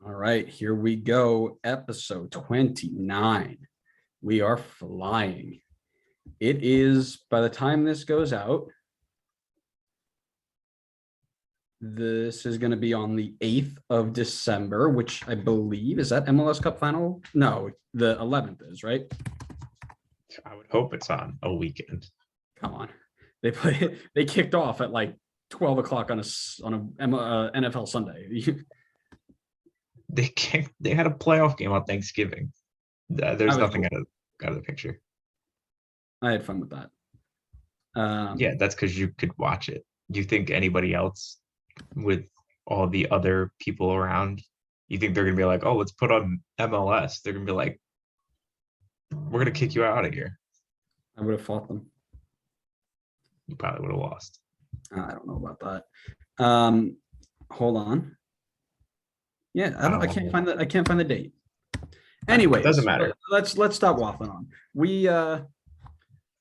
All right, here we go. Episode 29. We are flying. It is, by the time this goes out, this is going to be on the 8th of December, which I believe, is that MLS Cup final? No, the 11th is, right? I would hope it's on a weekend. Come on. They kicked off at like 12 o'clock on a NFL Sunday. They had a playoff game on Thanksgiving. There's nothing cool. out of the picture. I had fun with that. Yeah, that's because you could watch it. Do you think anybody else with all the other people around, you think they're gonna be like, oh, let's put on MLS? They're gonna be like, we're gonna kick you out of here. I would have fought them. You probably would have lost. I don't know about that. Hold on. Yeah, I can't find I can't find the date. Anyway, doesn't matter. Let's stop waffling on. We are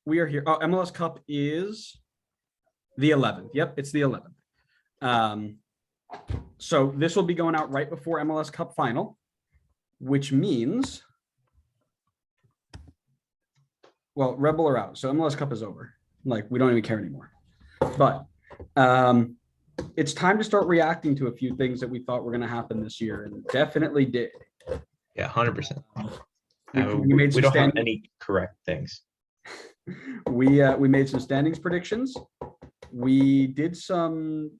here. Oh, MLS Cup is the 11th. Yep, it's the 11th. So this will be going out right before MLS Cup final, which means, well, Rebel are out, so MLS Cup is over. Like, we don't even care anymore. But it's time to start reacting to a few things that we thought were going to happen this year, and definitely did. Yeah, 100%. We don't have any correct things. We made some standings predictions. We did some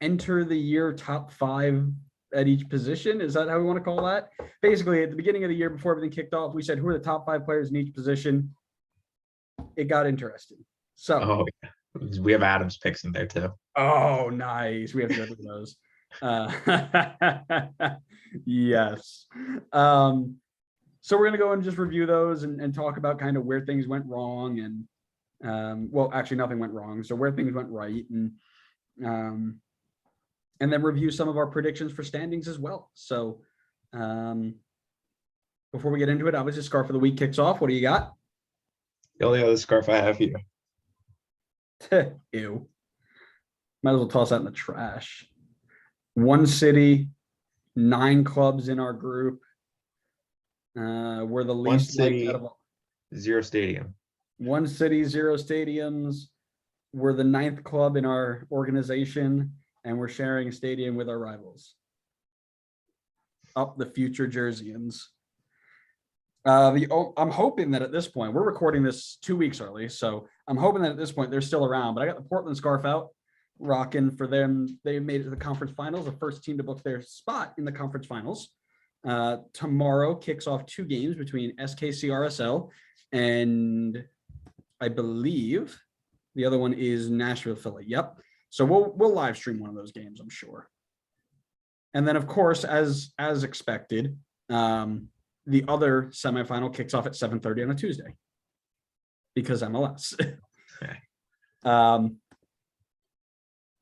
enter the year top 5 at each position. Is that how we want to call that? Basically, at the beginning of the year, before everything kicked off, we said who are the top 5 players in each position. It got interesting. So, yeah. We have Adam's picks in there too. Oh, nice. We have to go through those. Yes. So we're going to go and just review those and talk about kind of where things went wrong. And well, actually nothing went wrong. So where things went right. And then review some of our predictions for standings as well. So before we get into it, obviously Scarf of the Week kicks off. What do you got? The only other scarf I have here. Ew. Might as well toss that in the trash. 1 city, 9 clubs in our group. We're the least 1 city, out of all. 0 stadium. 1 city, 0 stadiums. We're the 9th club in our organization, and we're sharing a stadium with our rivals. Up the future Jerseyans. I'm hoping that at this point, we're recording this 2 weeks early, so I'm hoping that at this point they're still around. But I got the Portland scarf out, rocking for them. They made it to the conference finals, the first team to book their spot in the conference finals. Tomorrow kicks off 2 games between SKCRSL and I believe the other one is Nashville Philly. Yep. So we'll live stream one of those games, I'm sure. And then of course, as expected, the other semifinal kicks off at 7:30 on a Tuesday because MLS. Okay.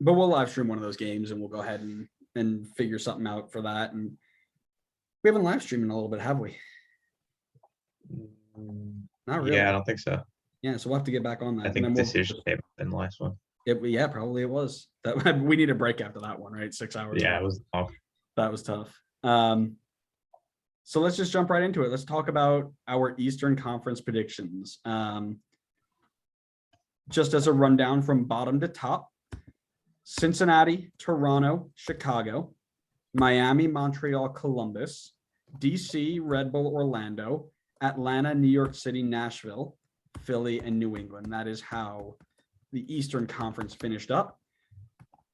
But we'll live stream one of those games and we'll go ahead and figure something out for that. And we haven't live streamed in a little bit, have we? Not really. Yeah, I don't think so. Yeah, so we'll have to get back on that. I think decision came up in the last one. Yeah, probably it was. That we need a break after that one, right? 6 hours. Yeah, it was tough. That was tough. So let's just jump right into it. Let's talk about our Eastern Conference predictions. Just as a rundown from bottom to top: Cincinnati, Toronto, Chicago, Miami, Montreal, Columbus, DC, Red Bull, Orlando, Atlanta, New York City, Nashville, Philly, and New England. That is how the Eastern Conference finished up.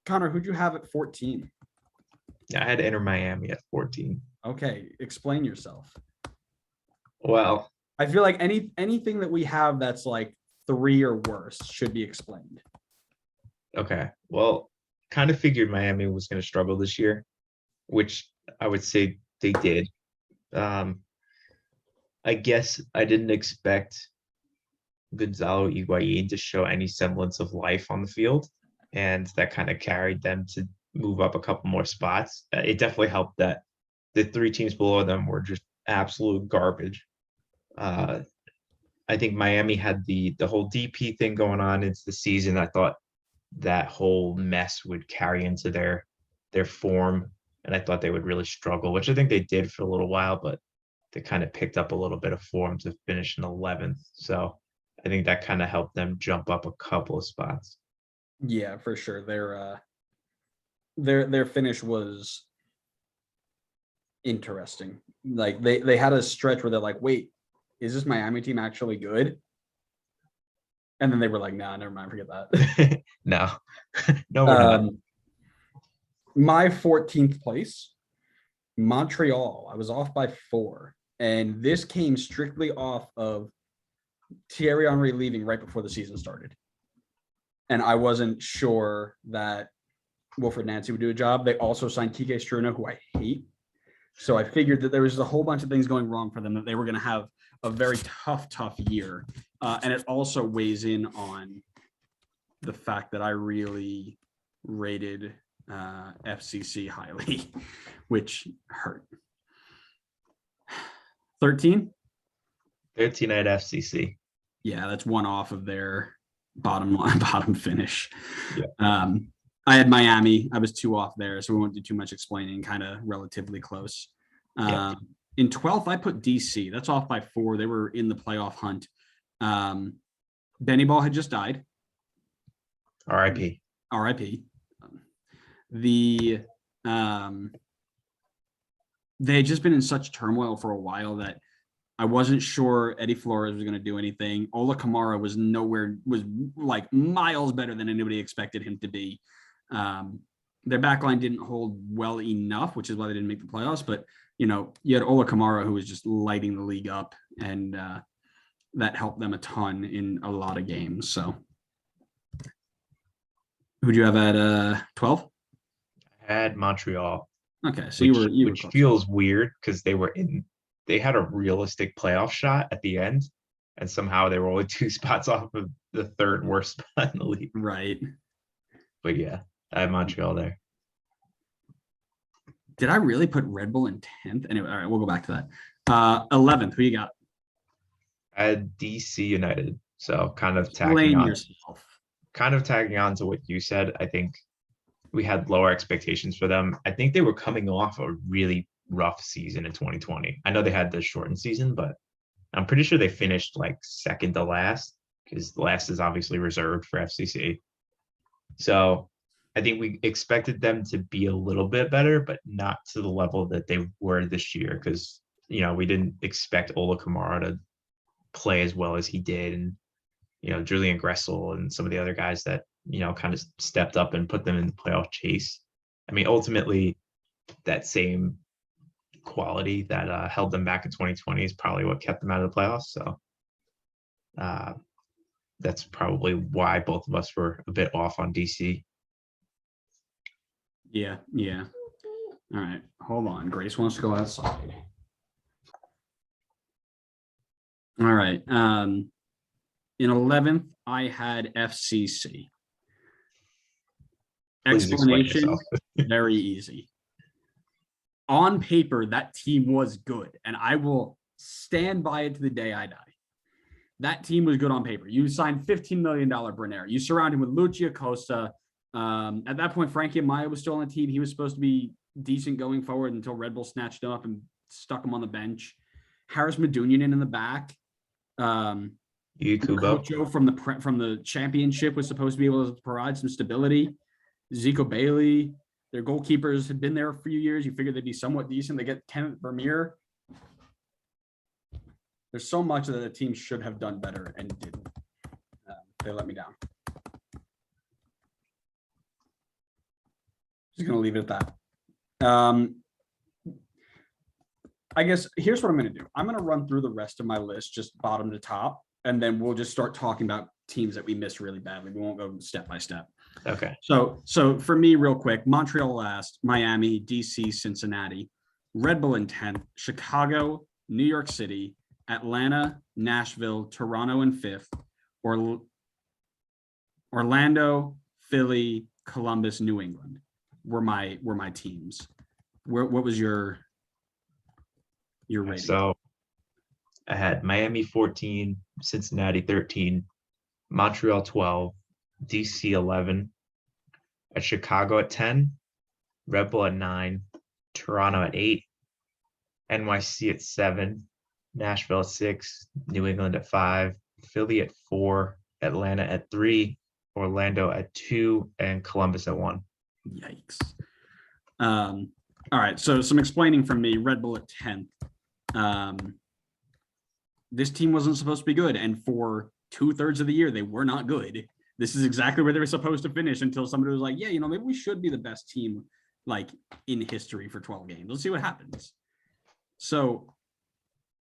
Connor, who'd you have at 14? Yeah, I had Inter Miami at 14. Okay, explain yourself. Well, I feel like anything that we have that's like 3 or worse should be explained. Okay. Well, kind of figured Miami was going to struggle this year, which I would say they did. I guess I didn't expect Gonzalo Higuain to show any semblance of life on the field, and that kind of carried them to move up a couple more spots. It definitely helped that the 3 teams below them were just absolute garbage. I think Miami had the whole DP thing going on into the season. I thought that whole mess would carry into their form and I thought they would really struggle, which I think they did for a little while, but they kind of picked up a little bit of form to finish in 11th. So I think that kind of helped them jump up a couple of spots. Yeah, for sure. Their finish was interesting. Like they had a stretch where they're like, wait, is this Miami team actually good? And then they were like, nah, never mind, forget that. No, no, we're not. My 14th place, Montreal. I was off by 4. And this came strictly off of Thierry Henry leaving right before the season started. And I wasn't sure that Wilfred Nancy would do a job. They also signed Kike Struna, who I hate. So I figured that there was a whole bunch of things going wrong for them, that they were going to have a very tough year. And it also weighs in on the fact that I really rated FCC highly, which hurt. 13? 13 at FCC. Yeah, that's one off of their bottom finish. Yeah. I had Miami. I was 2 off there, so we won't do too much explaining, kind of relatively close. Yeah. In 12th, I put DC. That's off by 4. They were in the playoff hunt. Benny Ball had just died. RIP. RIP. They had just been in such turmoil for a while that I wasn't sure Eddie Flores was going to do anything. Ola Kamara was like miles better than anybody expected him to be. Their backline didn't hold well enough, which is why they didn't make the playoffs. But, you had Ola Kamara, who was just lighting the league up, and that helped them a ton in a lot of games. So who'd you have at 12? I had Montreal. Okay, so which feels weird because they had a realistic playoff shot at the end, and somehow they were only 2 spots off of the 3rd worst spot in the league. Right. But yeah, I have Montreal there. Did I really put Red Bull in 10th? Anyway, all right, we'll go back to that. 11th, who you got? I had DC United. So kind of Blame tagging on to what you said. I think we had lower expectations for them. I think they were coming off a really rough season in 2020. I know they had the shortened season, but I'm pretty sure they finished like second to last, because last is obviously reserved for FCC. So I think we expected them to be a little bit better, but not to the level that they were this year, because we didn't expect Ola Kamara to play as well as he did, and Julian Gressel and some of the other guys that kind of stepped up and put them in the playoff chase. I mean, ultimately, that same quality that held them back in 2020 is probably what kept them out of the playoffs. So that's probably why both of us were a bit off on DC. Yeah. All right, hold on. Grace wants to go outside. All right. In 11th, I had FCC. Explanation, very easy. On paper, that team was good, and I will stand by it to the day I die. That team was good on paper. You signed $15 million Brenner. You surround him with Lucia Costa. At that point, Frankie Amaya was still on the team. He was supposed to be decent going forward until Red Bull snatched him up and stuck him on the bench. Harris Medunian in the back. Joe from the championship was supposed to be able to provide some stability. Zico Bailey, their goalkeepers had been there a few years. You figured they'd be somewhat decent. They get Kenneth Vermeer. There's so much that the team should have done better and didn't. They let me down. Just going to leave it at that. I guess here's what I'm going to do. I'm going to run through the rest of my list, just bottom to top, and then we'll just start talking about teams that we missed really badly. We won't go step by step. Okay. So for me, real quick, Montreal last, Miami, DC, Cincinnati, Red Bull in 10th, Chicago, New York City, Atlanta, Nashville, Toronto in 5th, Orlando, Philly, Columbus, New England were my teams. What was your rating? So I had Miami 14, Cincinnati 13, Montreal 12, DC 11, at Chicago at 10, Red Bull at 9, Toronto at 8, NYC at 7, Nashville at 6, New England at 5, Philly at 4, Atlanta at 3, Orlando at 2, and Columbus at 1. Yikes. All right, so some explaining from me. Red Bull at 10th. This team wasn't supposed to be good, and for 2/3 of the year, they were not good. This is exactly where they were supposed to finish until somebody was like, yeah, maybe we should be the best team like in history for 12 games. Let's see what happens. So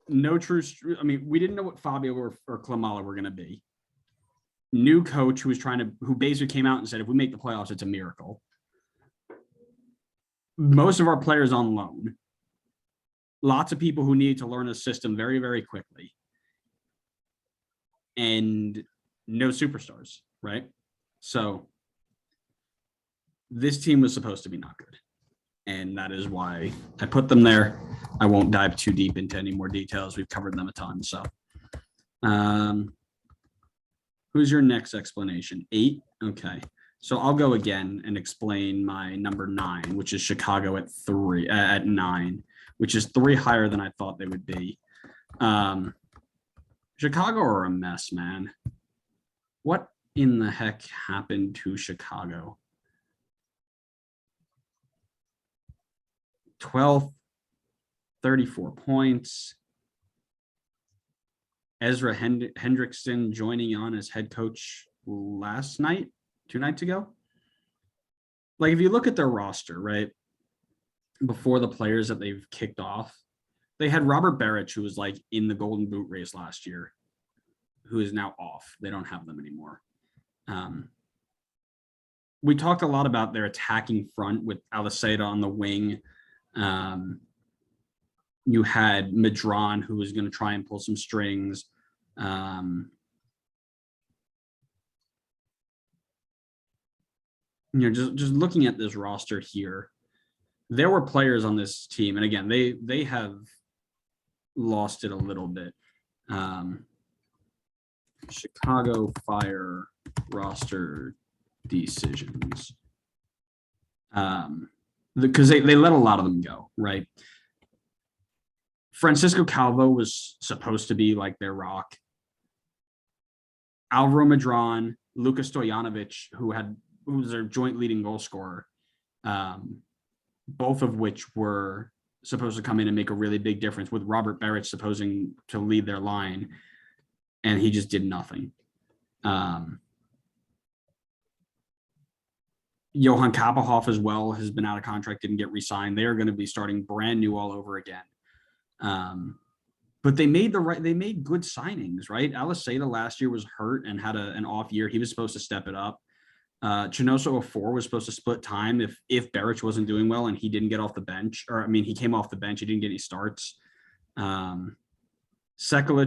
no true. I mean, we didn't know what Fabio or Klimala were going to be. New coach who basically came out and said, if we make the playoffs, it's a miracle. Most of our players on loan. Lots of people who need to learn a system very, very quickly. And no superstars, right? So this team was supposed to be not good. And that is why I put them there. I won't dive too deep into any more details. We've covered them a ton. So who's your next explanation? 8? Okay. So I'll go again and explain my number 9, which is Chicago at 9, which is 3 higher than I thought they would be. Chicago are a mess, man. What in the heck happened to Chicago? 12th, 34 points. Ezra Hendrickson joining on as head coach last night, 2 nights ago. Like, if you look at their roster, right, before the players that they've kicked off, they had Robert Barrich, who was like in the Golden Boot race last year, who is now off. They don't have them anymore. We talked a lot about their attacking front with Aliseda on the wing. You had Madron, who was going to try and pull some strings. Just looking at this roster here, there were players on this team, and again, they have lost it a little bit. Chicago Fire roster decisions. Because they let a lot of them go, right? Francisco Calvo was supposed to be like their rock. Alvaro Madron, Luka Stojanovic, who was their joint leading goal scorer, both of which were supposed to come in and make a really big difference, with Robert Barrett supposing to lead their line, and he just did nothing. Johan Kappelhoff as well has been out of contract, didn't get re-signed. They are going to be starting brand new all over again. But they made good signings, right? Aliseda last year was hurt and had an off year. He was supposed to step it up. Chinoso Ofor was supposed to split time if Barrich wasn't doing well and he didn't get off the bench, he came off the bench. He didn't get any starts. Sekulic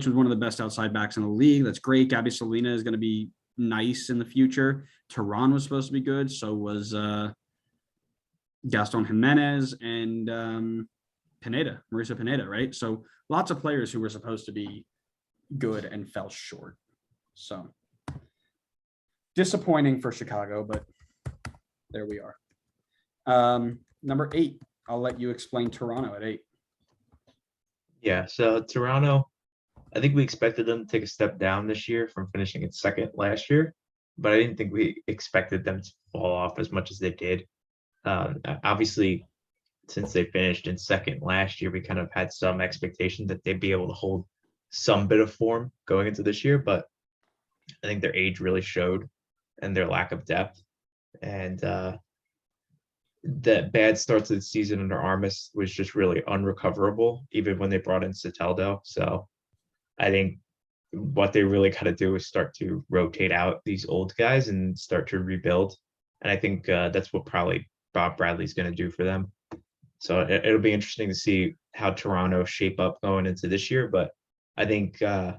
was one of the best outside backs in the league. That's great. Gabby Salina is going to be nice in the future. Tehran was supposed to be good. So was Gaston Jimenez and Marisa Pineda, right? So lots of players who were supposed to be good and fell short. So disappointing for Chicago, but there we are. Number 8, I'll let you explain Toronto at 8. Yeah, so Toronto, I think we expected them to take a step down this year from finishing in second last year, but I didn't think we expected them to fall off as much as they did. Obviously, since they finished in second last year, we kind of had some expectation that they'd be able to hold some bit of form going into this year, but I think their age really showed and their lack of depth. And that bad start to the season under Armas was just really unrecoverable, even when they brought in Soteldo. So I think what they really got to do is start to rotate out these old guys and start to rebuild. And I think that's what probably Bob Bradley's going to do for them. So it'll be interesting to see how Toronto shape up going into this year. But I think the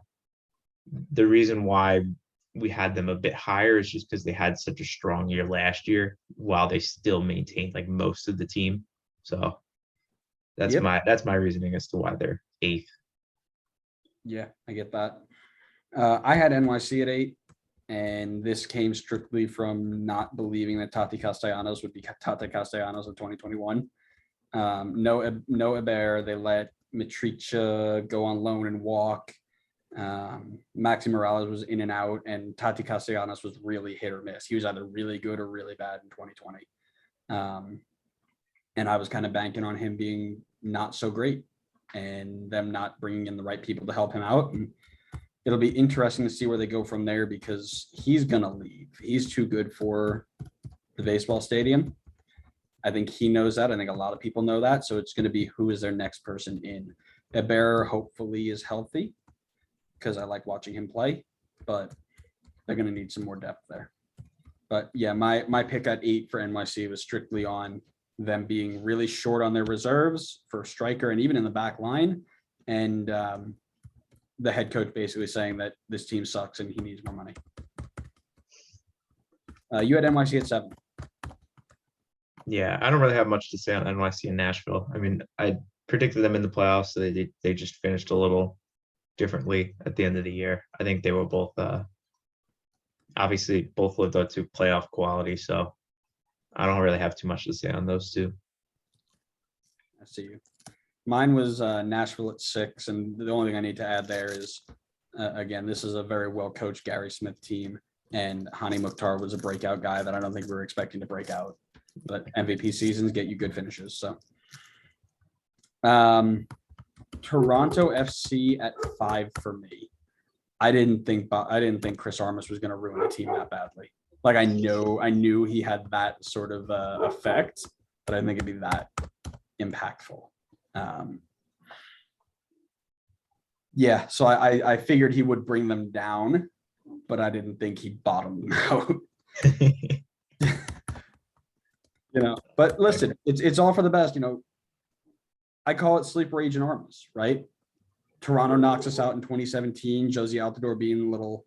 reason why we had them a bit higher is just because they had such a strong year last year while they still maintained like most of the team. So that's my reasoning as to why they're 8th. Yeah, I get that. I had NYC at 8, and this came strictly from not believing that Tati Castellanos would be Tati Castellanos of 2021. No Hebert. They let Matricia go on loan and walk. Maxi Morales was in and out, and Tati Castellanos was really hit or miss. He was either really good or really bad in 2020. And I was kind of banking on him being not so great and them not bringing in the right people to help him out. And it'll be interesting to see where they go from there because he's going to leave. He's too good for the baseball stadium. I think he knows that. I think a lot of people know that. So it's going to be who is their next person in. Hebert hopefully is healthy because I like watching him play, but they're going to need some more depth there. But yeah, my pick at 8 for NYC was strictly on them being really short on their reserves for striker and even in the back line. And the head coach basically saying that this team sucks and he needs more money. You had NYC at 7. Yeah, I don't really have much to say on NYC and Nashville. I mean, I predicted them in the playoffs, so they just finished a little differently at the end of the year. I think they were both obviously both lived up to playoff quality, so I don't really have too much to say on those two. I see you. Mine was Nashville at 6, and the only thing I need to add there is, again, this is a very well-coached Gary Smith team, and Hani Mukhtar was a breakout guy that I don't think we were expecting to break out. But MVP seasons get you good finishes. So, Toronto FC at 5 for me. I didn't think Chris Armas was going to ruin a team that badly. Like I knew he had that sort of effect, but I didn't think it'd be that impactful. Yeah, so I figured he would bring them down, but I didn't think he'd bottom them out. But listen, it's all for the best. I call it sleeper agent Armas, right? Toronto knocks us out in 2017. Josie Altidore being a little,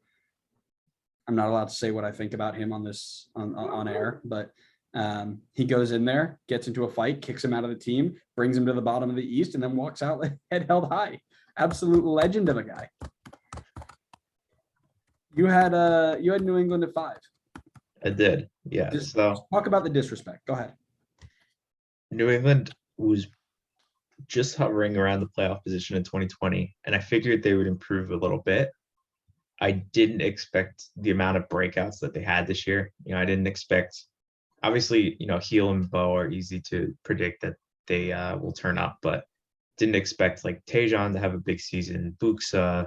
I'm not allowed to say what I think about him on this on air, but he goes in there, gets into a fight, kicks him out of the team, brings him to the bottom of the East, and then walks out head held high. Absolute legend of a guy. You had New England at 5. I did, yeah. So talk about the disrespect. Go ahead. New England was just hovering around the playoff position in 2020, and I figured they would improve a little bit. I didn't expect the amount of breakouts that they had this year. I didn't expect, obviously, Heel and Bo are easy to predict that they will turn up, but didn't expect like Tejan to have a big season, Buxa,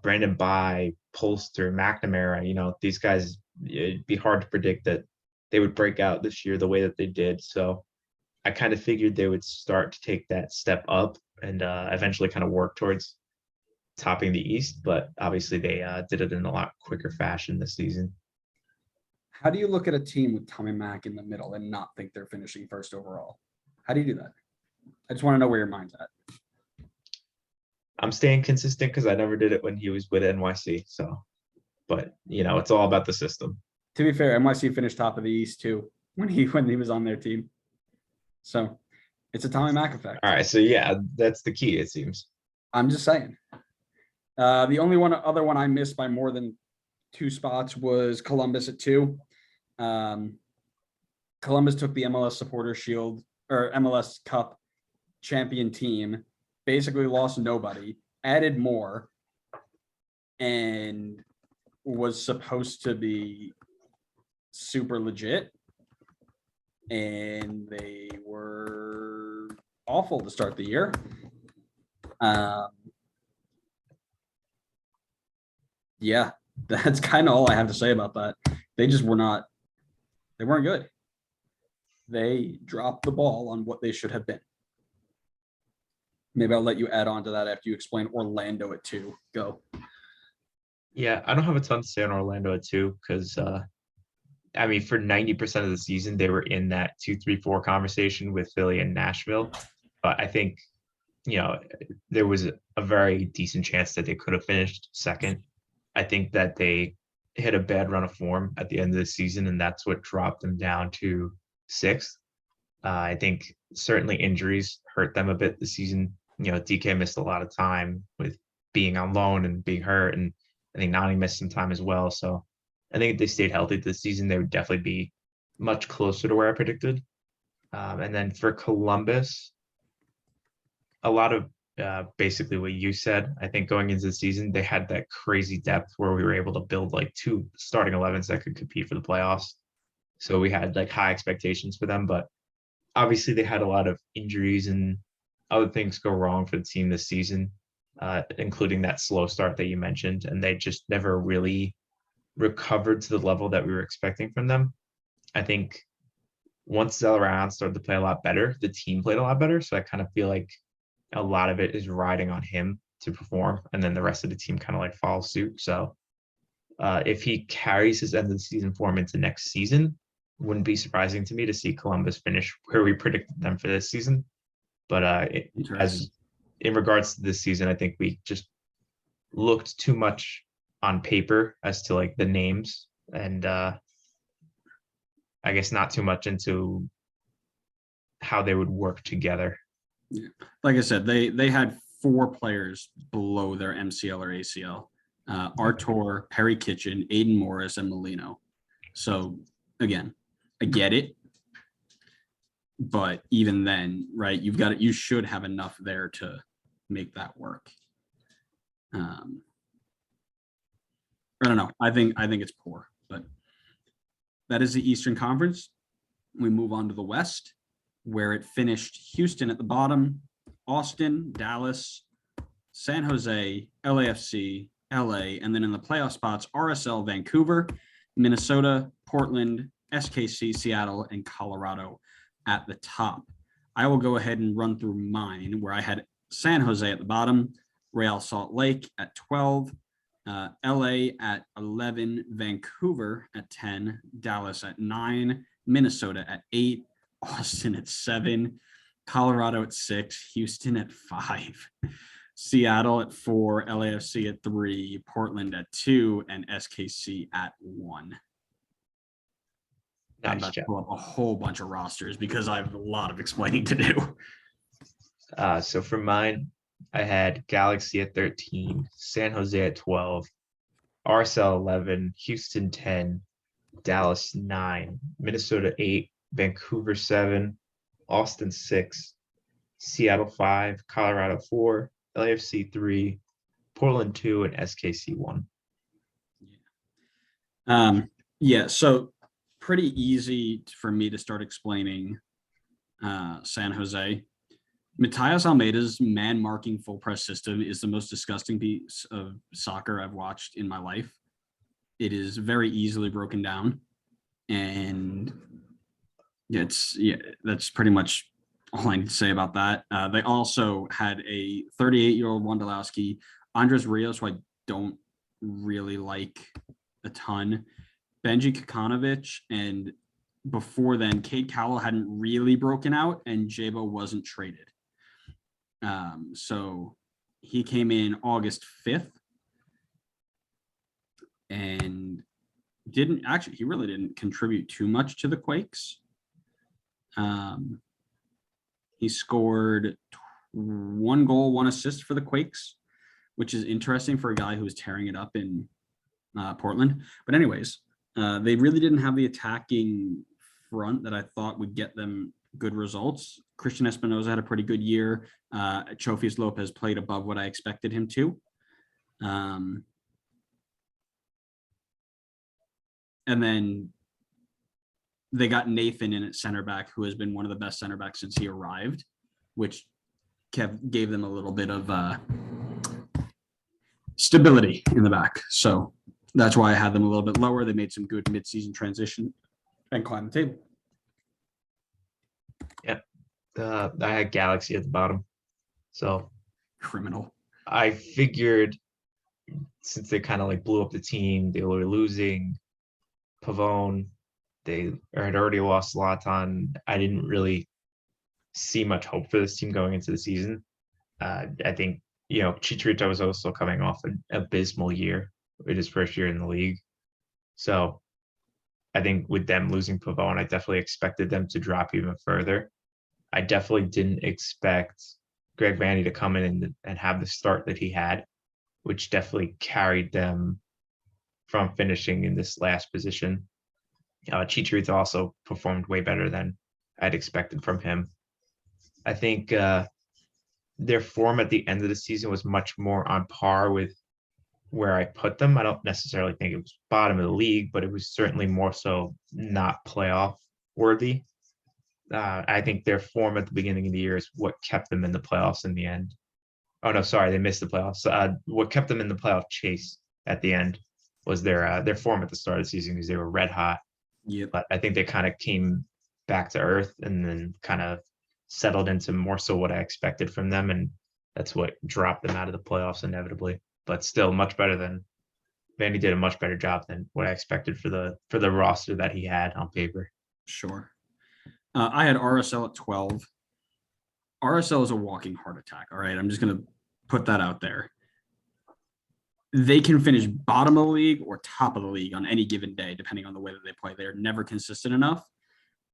Brandon Bai, Polster, McNamara. These guys, it'd be hard to predict that they would break out this year the way that they did. So I kind of figured they would start to take that step up and eventually kind of work towards topping the East. But obviously they did it in a lot quicker fashion this season. How do you look at a team with Tommy Mack in the middle and not think they're finishing first overall? How do you do that? I just want to know where your mind's at. I'm staying consistent because I never did it when he was with NYC. So, but it's all about the system. To be fair, NYC finished top of the East too when he was on their team. So it's a Tommy Mack effect. All right. So yeah, that's the key, it seems. I'm just saying. The only other one I missed by more than 2 spots was Columbus at 2. Columbus took the MLS Supporter Shield or MLS Cup champion team, basically lost nobody, added more, and was supposed to be super legit. And they were awful to start the year. Yeah, that's kind of all I have to say about that. They just weren't good. They dropped the ball on what they should have been. Maybe I'll let you add on to that after you explain Orlando at 2. Go. Yeah, I don't have a ton to say on Orlando at 2 because, for 90% of the season, they were in that 2-3-4 conversation with Philly and Nashville. But I think, there was a very decent chance that they could have finished second. I think that they hit a bad run of form at the end of the season, and that's what dropped them down to 6th. I think certainly injuries hurt them a bit this season. DK missed a lot of time with being on loan and being hurt, and I think Nani missed some time as well. So I think if they stayed healthy this season, they would definitely be much closer to where I predicted. And then for Columbus, a lot of basically what you said. I think going into the season, they had that crazy depth where we were able to build like 2 starting 11s that could compete for the playoffs. So we had like high expectations for them, but obviously they had a lot of injuries and other things go wrong for the team this season, including that slow start that you mentioned, and they just never really recovered to the level that we were expecting from them. I think once Zelleran started to play a lot better, the team played a lot better. So I kind of feel like a lot of it is riding on him to perform, and then the rest of the team kind of like follows suit. So if he carries his end of the season form into next season, wouldn't be surprising to me to see Columbus finish where we predicted them for this season. But as in regards to this season, I think we just looked too much on paper as to like the names, and I guess not too much into how they would work together. Yeah. Like I said, they had 4 players below their MCL or ACL. Artur, Perry Kitchen, Aiden Morris, and Molino. So again, I get it. But even then, right, you should have enough there to make that work. I don't know. I think it's poor, but that is the Eastern Conference. We move on to the West, where it finished Houston at the bottom, Austin, Dallas, San Jose, LAFC, LA, and then in the playoff spots, RSL, Vancouver, Minnesota, Portland, SKC, Seattle, and Colorado at the top. I will go ahead and run through mine, where I had San Jose at the bottom, Real Salt Lake at 12, LA at 11, Vancouver at 10, Dallas at 9, Minnesota at 8, Austin at 7, Colorado at 6, Houston at 5, Seattle at 4, LAFC at 3, Portland at 2, and SKC at 1. I'm about to pull up a whole bunch of rosters because I have a lot of explaining to do. So for mine, I had Galaxy at 13, San Jose at 12, RSL 11, Houston 10, Dallas 9, Minnesota 8, Vancouver 7, Austin 6, Seattle 5, Colorado 4, LAFC 3, Portland 2, and SKC 1. Yeah, so pretty easy for me to start explaining San Jose. Matias Almeida's man-marking full press system is the most disgusting piece of soccer I've watched in my life. It is very easily broken down, and that's pretty much all I need to say about that. They also had a 38-year-old Wondolowski, Andres Rios, who I don't really like a ton, Benji Kikanovic, and before then, Cade Cowell hadn't really broken out, and Jabo wasn't traded. So he came in August 5th and he really didn't contribute too much to the Quakes. He scored 1 goal, 1 assist for the Quakes, which is interesting for a guy who was tearing it up in Portland. But anyways, they really didn't have the attacking front that I thought would get them good results. Christian Espinoza had a pretty good year. Chofius Lopez played above what I expected him to. And then they got Nathan in at center back, who has been one of the best center backs since he arrived, which gave them a little bit of stability in the back. So that's why I had them a little bit lower. They made some good mid-season transition and climbed the table. Yeah. I had Galaxy at the bottom. So criminal. I figured since they kind of like blew up the team, they were losing Pavone, they had already lost Zlatan. I didn't really see much hope for this team going into the season. I think, Chicharito was also coming off an abysmal year in his first year in the league. So I think with them losing Pavone, I definitely expected them to drop even further. I definitely didn't expect Greg Vanney to come in and have the start that he had, which definitely carried them from finishing in this last position. Chicharito also performed way better than I'd expected from him. I think their form at the end of the season was much more on par with where I put them. I don't necessarily think it was bottom of the league, but it was certainly more so not playoff worthy. I think their form at the beginning of the year is what kept them in the playoffs in the end. Oh no, sorry, they missed the playoffs. What kept them in the playoff chase at the end was their form at the start of the season because they were red hot. Yep. But I think they kind of came back to earth and then kind of settled into more so what I expected from them, and that's what dropped them out of the playoffs inevitably. But still, much better than Vandy did a much better job than what I expected for the roster that he had on paper. Sure. I had RSL at 12. RSL is a walking heart attack. All right. I'm just going to put that out there. They can finish bottom of the league or top of the league on any given day, depending on the way that they play. They're never consistent enough.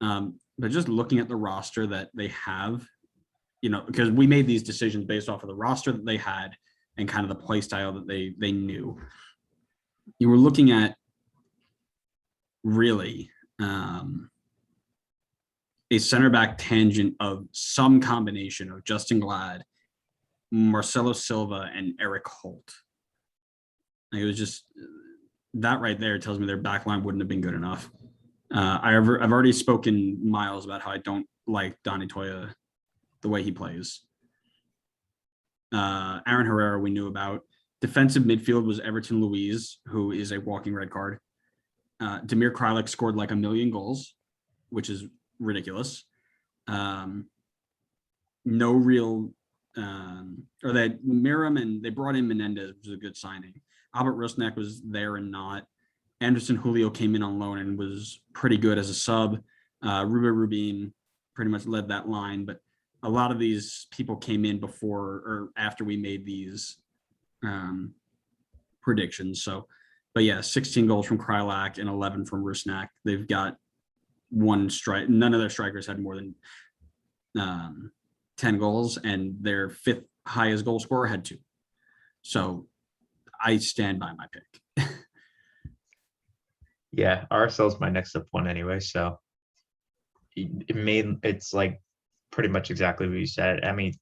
But just looking at the roster that they have, because we made these decisions based off of the roster that they had and kind of the play style that they knew. You were looking at really a center back tangent of some combination of Justin Glad, Marcelo Silva, and Eric Holt. It was just that right there tells me their back line wouldn't have been good enough. I've already spoken miles about how I don't like Donny Toya, the way he plays. Aaron Herrera we knew about. Defensive midfield was Everton Luiz, who is a walking red card. Damir Kreilach scored like 1 million goals, which is ridiculous. No real, or they Miram and they brought in Menendez, which was a good signing. Albert Rusnak was there and not. Anderson Julio came in on loan and was pretty good as a sub. Ruben Rubin pretty much led that line, but a lot of these people came in before or after we made these predictions. So, but yeah, 16 goals from Kreilach and 11 from Rusnak. They've got one strike. None of their strikers had more than 10 goals, and their fifth highest goal scorer had 2. So I stand by my pick. Yeah, RSL's my next up one anyway. So it's like pretty much exactly what you said. I mean,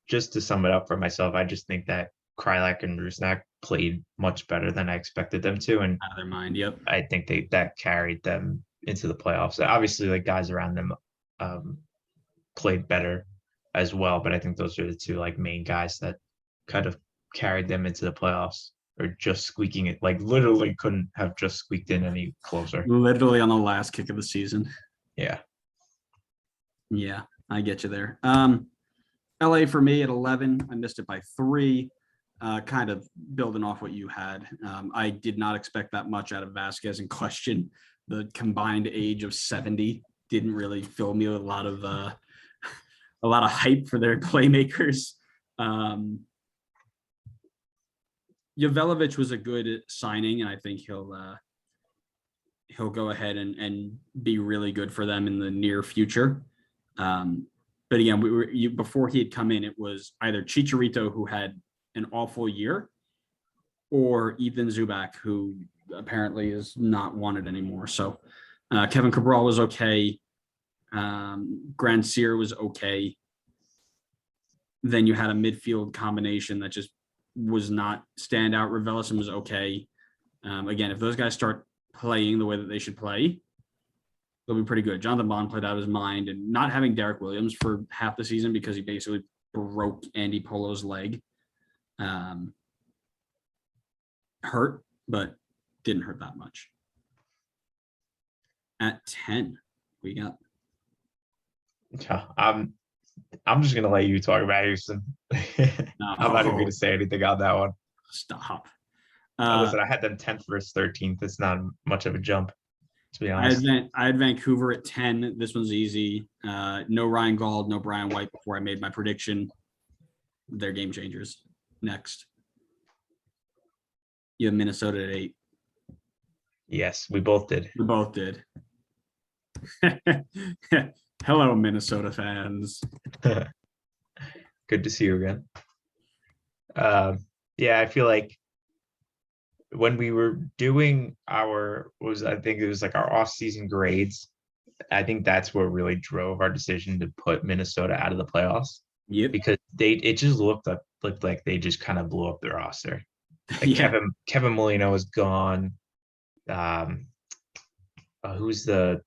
just to sum it up for myself, I just think that Kreilach and Rusnak played much better than I expected them to, and Out of their mind. Yep. I think that carried them into the playoffs. Obviously, like guys around them played better as well, but I think those are the two like main guys that kind of carried them into the playoffs, or just squeaking it, like literally couldn't have just squeaked in any closer. Literally on the last kick of the season. Yeah. Yeah, I get you there. LA for me at 11. I missed it by 3. Kind of building off what you had. I did not expect that much out of Vasquez and Question. The combined age of 70 didn't really fill me with a lot of hype for their playmakers. Jovanovic was a good signing, and I think he'll go ahead and be really good for them in the near future. But again, before he had come in, it was either Chicharito, who had an awful year, or Ethan Zubak, who apparently is not wanted anymore. So Kevin Cabral was okay. Grand Cyr was okay. Then you had a midfield combination that just was not standout. Raveloson was okay. Again, if those guys start playing the way that they should play, they'll be pretty good. Jonathan Bond played out of his mind, and not having Derek Williams for half the season because he basically broke Andy Polo's leg hurt, but didn't hurt that much. At 10, we got. Yeah, I'm just gonna let you talk about Houston. No. I'm not even gonna say anything on that one. Stop. Listen, I had them 10th versus 13th. It's not much of a jump, to be I honest. had Vancouver at 10. This one's easy. No Ryan Gauld, no Brian White before I made my prediction. They're game changers. Next. You have Minnesota at 8. Yes, we both did. We both did. Hello, Minnesota fans. Good to see you again. Yeah, I feel like when we were doing I think it was like our off-season grades, I think that's what really drove our decision to put Minnesota out of the playoffs Yep. because it just looked like they just kind of blew up their roster. Like Yeah. Kevin Molino is gone. Um, who's the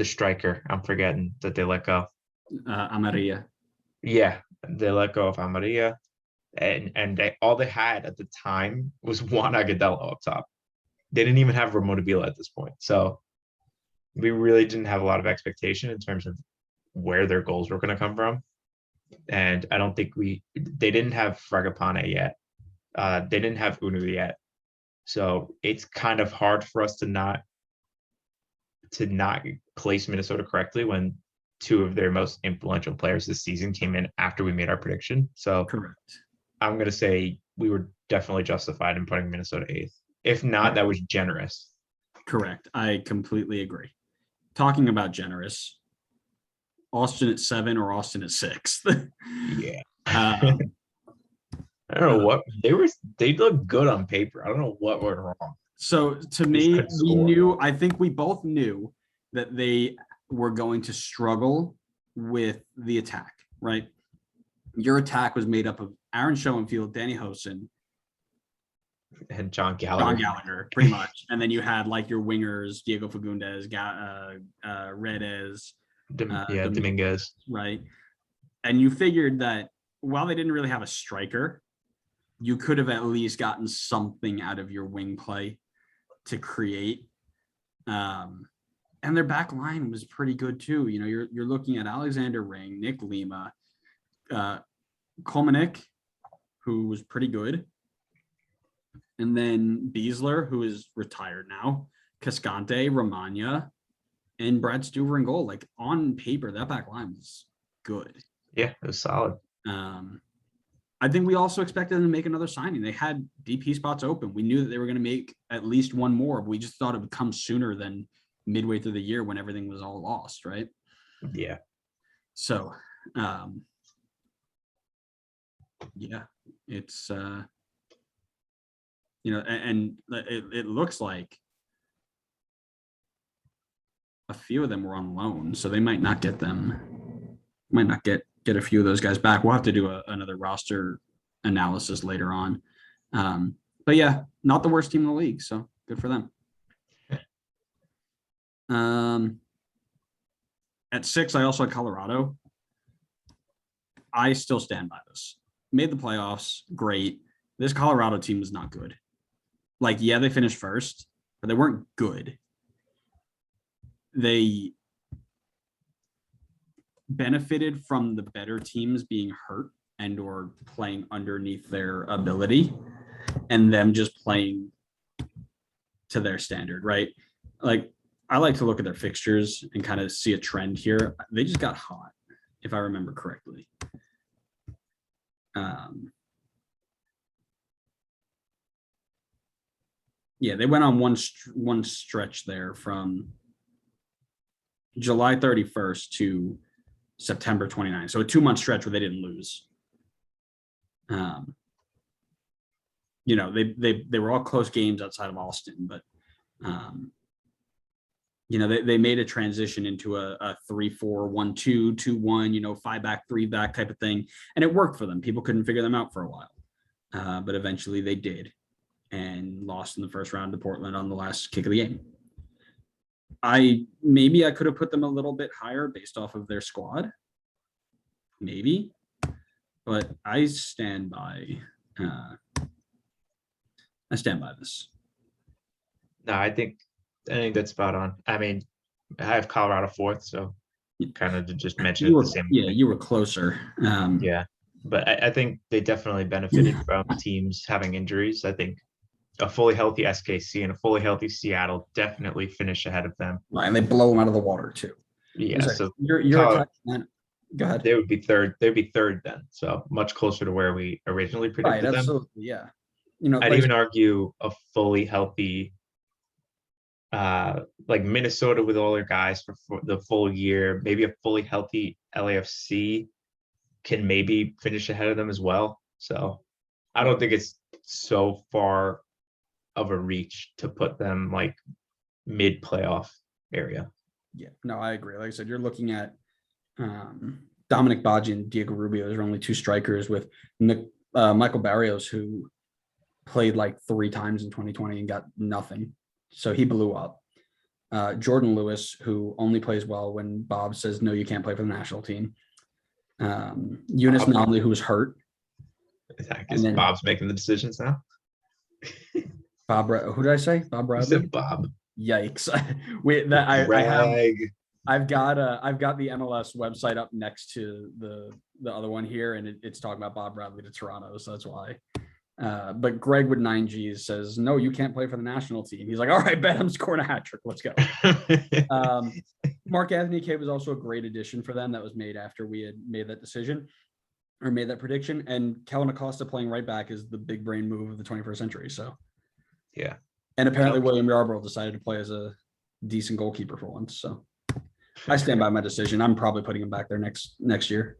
striker? I'm forgetting that they let go. Amaria. Yeah, they let go of Amaria, and all they had at the time was Juan Agudelo up top. They didn't even have Ramon Avila at this point, so we really didn't have a lot of expectation in terms of where their goals were going to come from. And I don't think they didn't have Fragapane yet. They didn't have Unu yet. So it's kind of hard for us to not place Minnesota correctly when two of their most influential players this season came in after we made our prediction. So Correct. I'm going to say we were definitely justified in putting Minnesota 8th. If not, that was generous. Correct. I completely agree. Talking about generous, Austin at 7 or Austin at 6. Yeah. I don't know what they look good on paper. I don't know what went wrong. So to me, I think we both knew that they were going to struggle with the attack, right? Your attack was made up of Aaron Schoenfield, Danny Hosen, and John Gallagher, pretty much. And then you had like your wingers, Diego Fagundes, Redes, Dominguez. Right. And you figured that while they didn't really have a striker, you could have at least gotten something out of your wing play to create. And their back line was pretty good too. You know, you're looking at Alexander Ring, Nick Lima, Kolmanek, who was pretty good. And then Beasler, who is retired now, Cascante, Romagna, and Brad Stuver in goal. Like on paper, that back line was good. Yeah, it was solid. I think we also expected them to make another signing. They had DP spots open. We knew that they were going to make at least one more, but we just thought it would come sooner than midway through the year when everything was all lost, right? Yeah. So, yeah, it's, you know, and it looks like a few of them were on loan, so they might not get them, might not get a few of those guys back. We'll have to do another roster analysis later on. But yeah, not the worst team in the league, so good for them. At 6, I also had Colorado. I still stand by this. Made the playoffs, great. This Colorado team was not good. Like, yeah, they finished first, but they weren't good. They benefited from the better teams being hurt and or playing underneath their ability and them just playing to their standard, right? Like, I like to look at their fixtures and kind of see a trend here. They just got hot, if I remember correctly. Yeah, they went on one stretch there from July 31st to September 29th. So a 2-month stretch where they didn't lose. You know, they were all close games outside of Austin, but you know, they made a transition into a 3-4-1-2, 2-1, you know, 5 back, 3 back type of thing. And it worked for them. People couldn't figure them out for a while. But eventually they did and lost in the first round to Portland on the last kick of the game. Maybe I could have put them a little bit higher based off of their squad. Maybe. But I stand by this. No, I think that's spot on. I mean, I have Colorado 4th, so kind of just mention it the same. Yeah, you were closer. Yeah, but I think they definitely benefited from teams having injuries. I think a fully healthy SKC and a fully healthy Seattle definitely finish ahead of them. Right, and they blow them out of the water too. Yeah, so you're go ahead. They would be third. They'd be third then, so much closer to where we originally predicted them. Absolutely, yeah. You know, I'd even argue a fully healthy, like Minnesota with all their guys for the full year. Maybe a fully healthy LAFC can maybe finish ahead of them as well. So I don't think it's so far of a reach to put them like mid playoff area. Yeah, no, I agree. Like I said, you're looking at Dominic Baggio and Diego Rubio. There are only two strikers with Michael Barrios, who played like 3 times in 2020 and got nothing. So he blew up. Jordan Lewis, who only plays well when Bob says, no, you can't play for the national team. Eunice Nomley, who was hurt. I guess Bob's making the decisions now. Bob, who did I say? Bob Bradley? You said Bob. Yikes. I've got the MLS website up next to the other one here, and it's talking about Bob Bradley to Toronto, so that's why. But Greg with 9Gs says, no, you can't play for the national team. He's like, all right, bet I'm scoring a hat trick. Let's go. Mark Anthony Kaye was also a great addition for them. That was made after we had made that decision or made that prediction. And Kellen Acosta playing right back is the big brain move of the 21st century. So, yeah. And apparently William Yarbrough decided to play as a decent goalkeeper for once. So I stand by my decision. I'm probably putting him back there next year.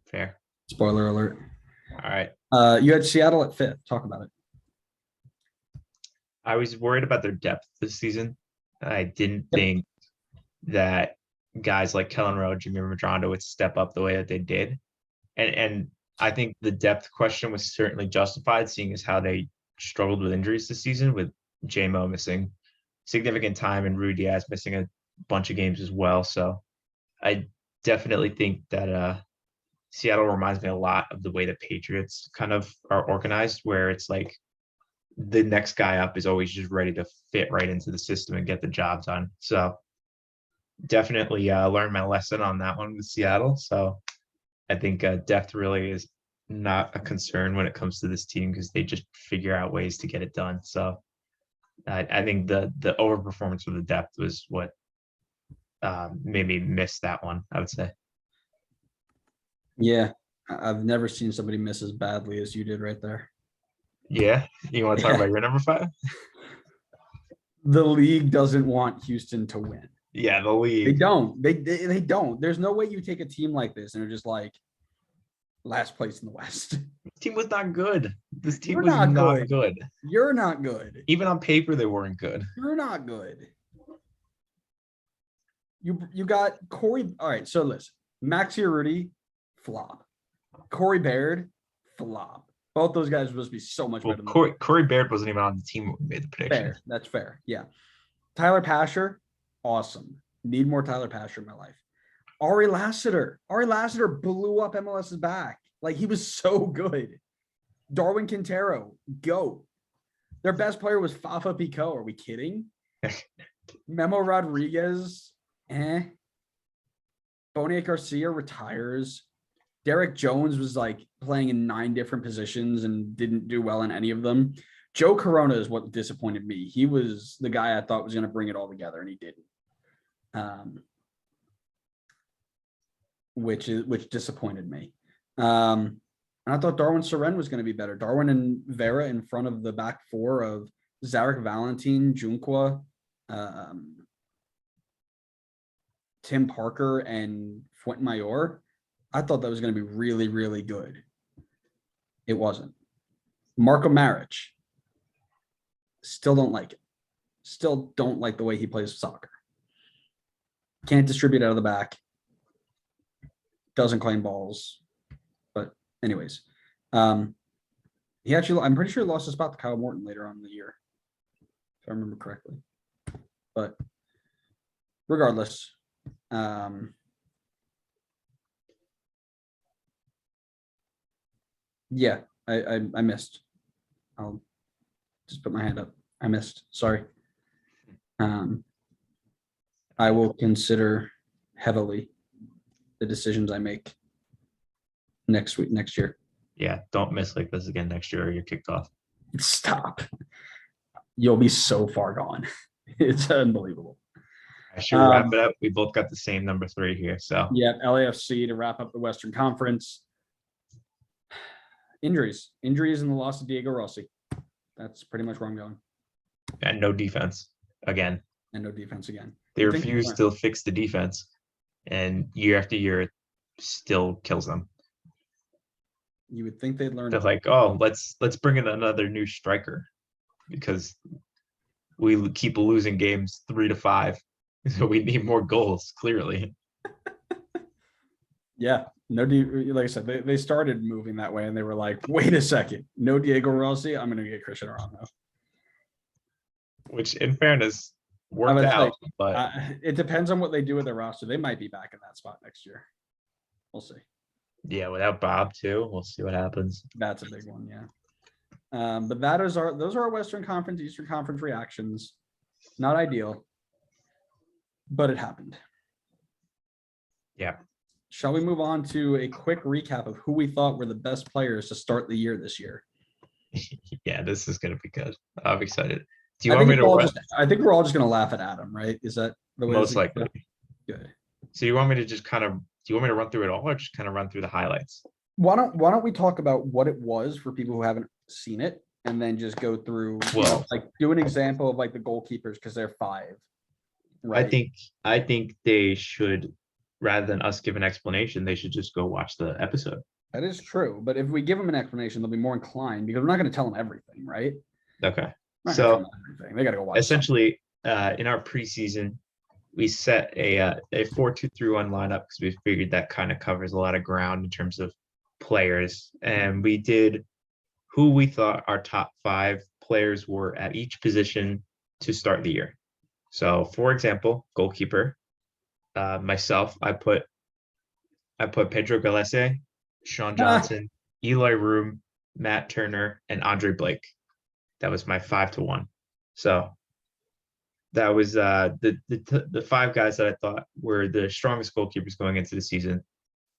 Fair. Spoiler alert. All right. You had Seattle at 5th. Talk about it. I was worried about their depth this season. I didn't think that guys like Kellen Rowe, Jimmy Medranda would step up the way that they did. And I think the depth question was certainly justified, seeing as how they struggled with injuries this season, with J-Mo missing significant time and Rudy Diaz missing a bunch of games as well. So I definitely think that Seattle reminds me a lot of the way the Patriots kind of are organized, where it's like the next guy up is always just ready to fit right into the system and get the job done. So definitely learned my lesson on that one with Seattle. So I think depth really is not a concern when it comes to this team, because they just figure out ways to get it done. So I think the overperformance with the depth was what made me miss that one, I would say. Yeah, I've never seen somebody miss as badly as you did right there. Yeah, you want to talk about your number 5? The league doesn't want Houston to win. Yeah, the league. They don't. They don't. There's no way you take a team like this and are just like last place in the West. This team was not good. This team was not good. You're not good. Even on paper, they weren't good. You're not good. You got Corey. All right, so listen. Maxi Urruti, flop. Corey Baird, flop. Both those guys were supposed to be so much better than Corey Baird wasn't even on the team when we made the prediction. Fair. That's fair. Yeah. Tyler Pasher, awesome. Need more Tyler Pasher in my life. Ari Lassiter blew up MLS's back. Like, he was so good. Darwin Quintero, go. Their best player was Fafa Picault. Are we kidding? Memo Rodriguez, Boniek Garcia retires. Derek Jones was like playing in 9 different positions and didn't do well in any of them. Joe Corona is what disappointed me. He was the guy I thought was going to bring it all together, and he didn't. Which disappointed me. And I thought Darwin Soren was going to be better. Darwin and Vera in front of the back 4 of Zarek Valentin, Junqua, Tim Parker, and Fuentmayor. I thought that was going to be really, really good. It wasn't. Marco Maric. Still don't like it. Still don't like the way he plays soccer. Can't distribute out of the back. Doesn't claim balls. But anyways, he actually, I'm pretty sure he lost his spot to Kyle Morton later on in the year, if I remember correctly. But regardless, yeah, I missed. I'll just put my hand up. I missed. Sorry. I will consider heavily the decisions I make next year. Yeah, don't miss like this again next year or you're kicked off. Stop. You'll be so far gone. It's unbelievable. I should wrap it up. We both got the same number 3 here. So yeah, LAFC to wrap up the Western Conference. Injuries and the loss of Diego Rossi. That's pretty much where I'm going. And no defense again. They refuse to fix the defense, and year after year, it still kills them. You would think they'd learn. They're like, oh, let's bring in another new striker, because we keep losing games 3-5, So we need more goals, clearly. Yeah, no, like I said, they started moving that way, and they were like, "Wait a second, no Diego Rossi, I'm going to get Cristiano Ronaldo." Which, in fairness, I worked would out. say But it depends on what they do with their roster. They might be back in that spot next year. We'll see. yeah, without Bob too, we'll see what happens. That's a big one, yeah. But those are our Western Conference, Eastern Conference reactions. Not ideal, but it happened. Yeah. Shall we move on to a quick recap of who we thought were the best players to start the year this year? Yeah, this is gonna be good. I'm excited. Do you I want think me to run? I think we're all just gonna laugh at Adam, right? Is that the way? Most likely. Good. So you want me to just kind of? Do you want me to run through it all, or just kind of run through the highlights? Why don't we talk about what it was for people who haven't seen it, and then just go through, like do an example of like the goalkeepers because they're 5. Right. I think they should, rather than us give an explanation, they should just go watch the episode. That is true, but if we give them an explanation, they'll be more inclined because we're not going to tell them everything, right? Okay. So they got to go watch. Essentially, in our preseason, we set a 4-2-3-1 lineup because we figured that kind of covers a lot of ground in terms of players, and we did who we thought our top 5 players were at each position to start the year. So, for example, goalkeeper, myself, I put Pedro Galese, Sean Johnson, Eli Room, Matt Turner, and Andre Blake. That was my 5-1. So that was the 5 guys that I thought were the strongest goalkeepers going into the season.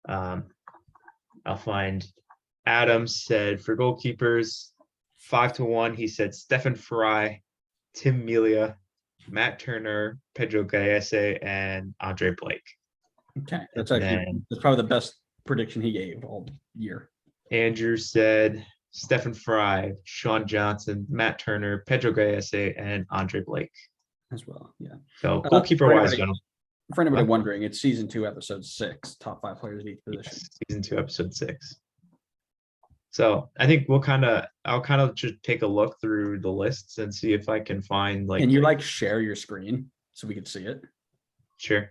I'll find Adam said for goalkeepers 5-1. He said Stephen Fry, Tim Melia, Matt Turner, Pedro Galese, and Andre Blake. Okay, that's probably the best prediction he gave all year. Andrew said Stephen Fry, Sean Johnson, Matt Turner, Pedro Galese, and Andre Blake as well. Yeah. So goalkeeper wise, for anybody wondering, it's season 2, episode 6. Top 5 players at each position. Yes, season 2, episode 6. So I think I'll kind of just take a look through the lists and see if I can find like. Can you share your screen so we can see it? Sure.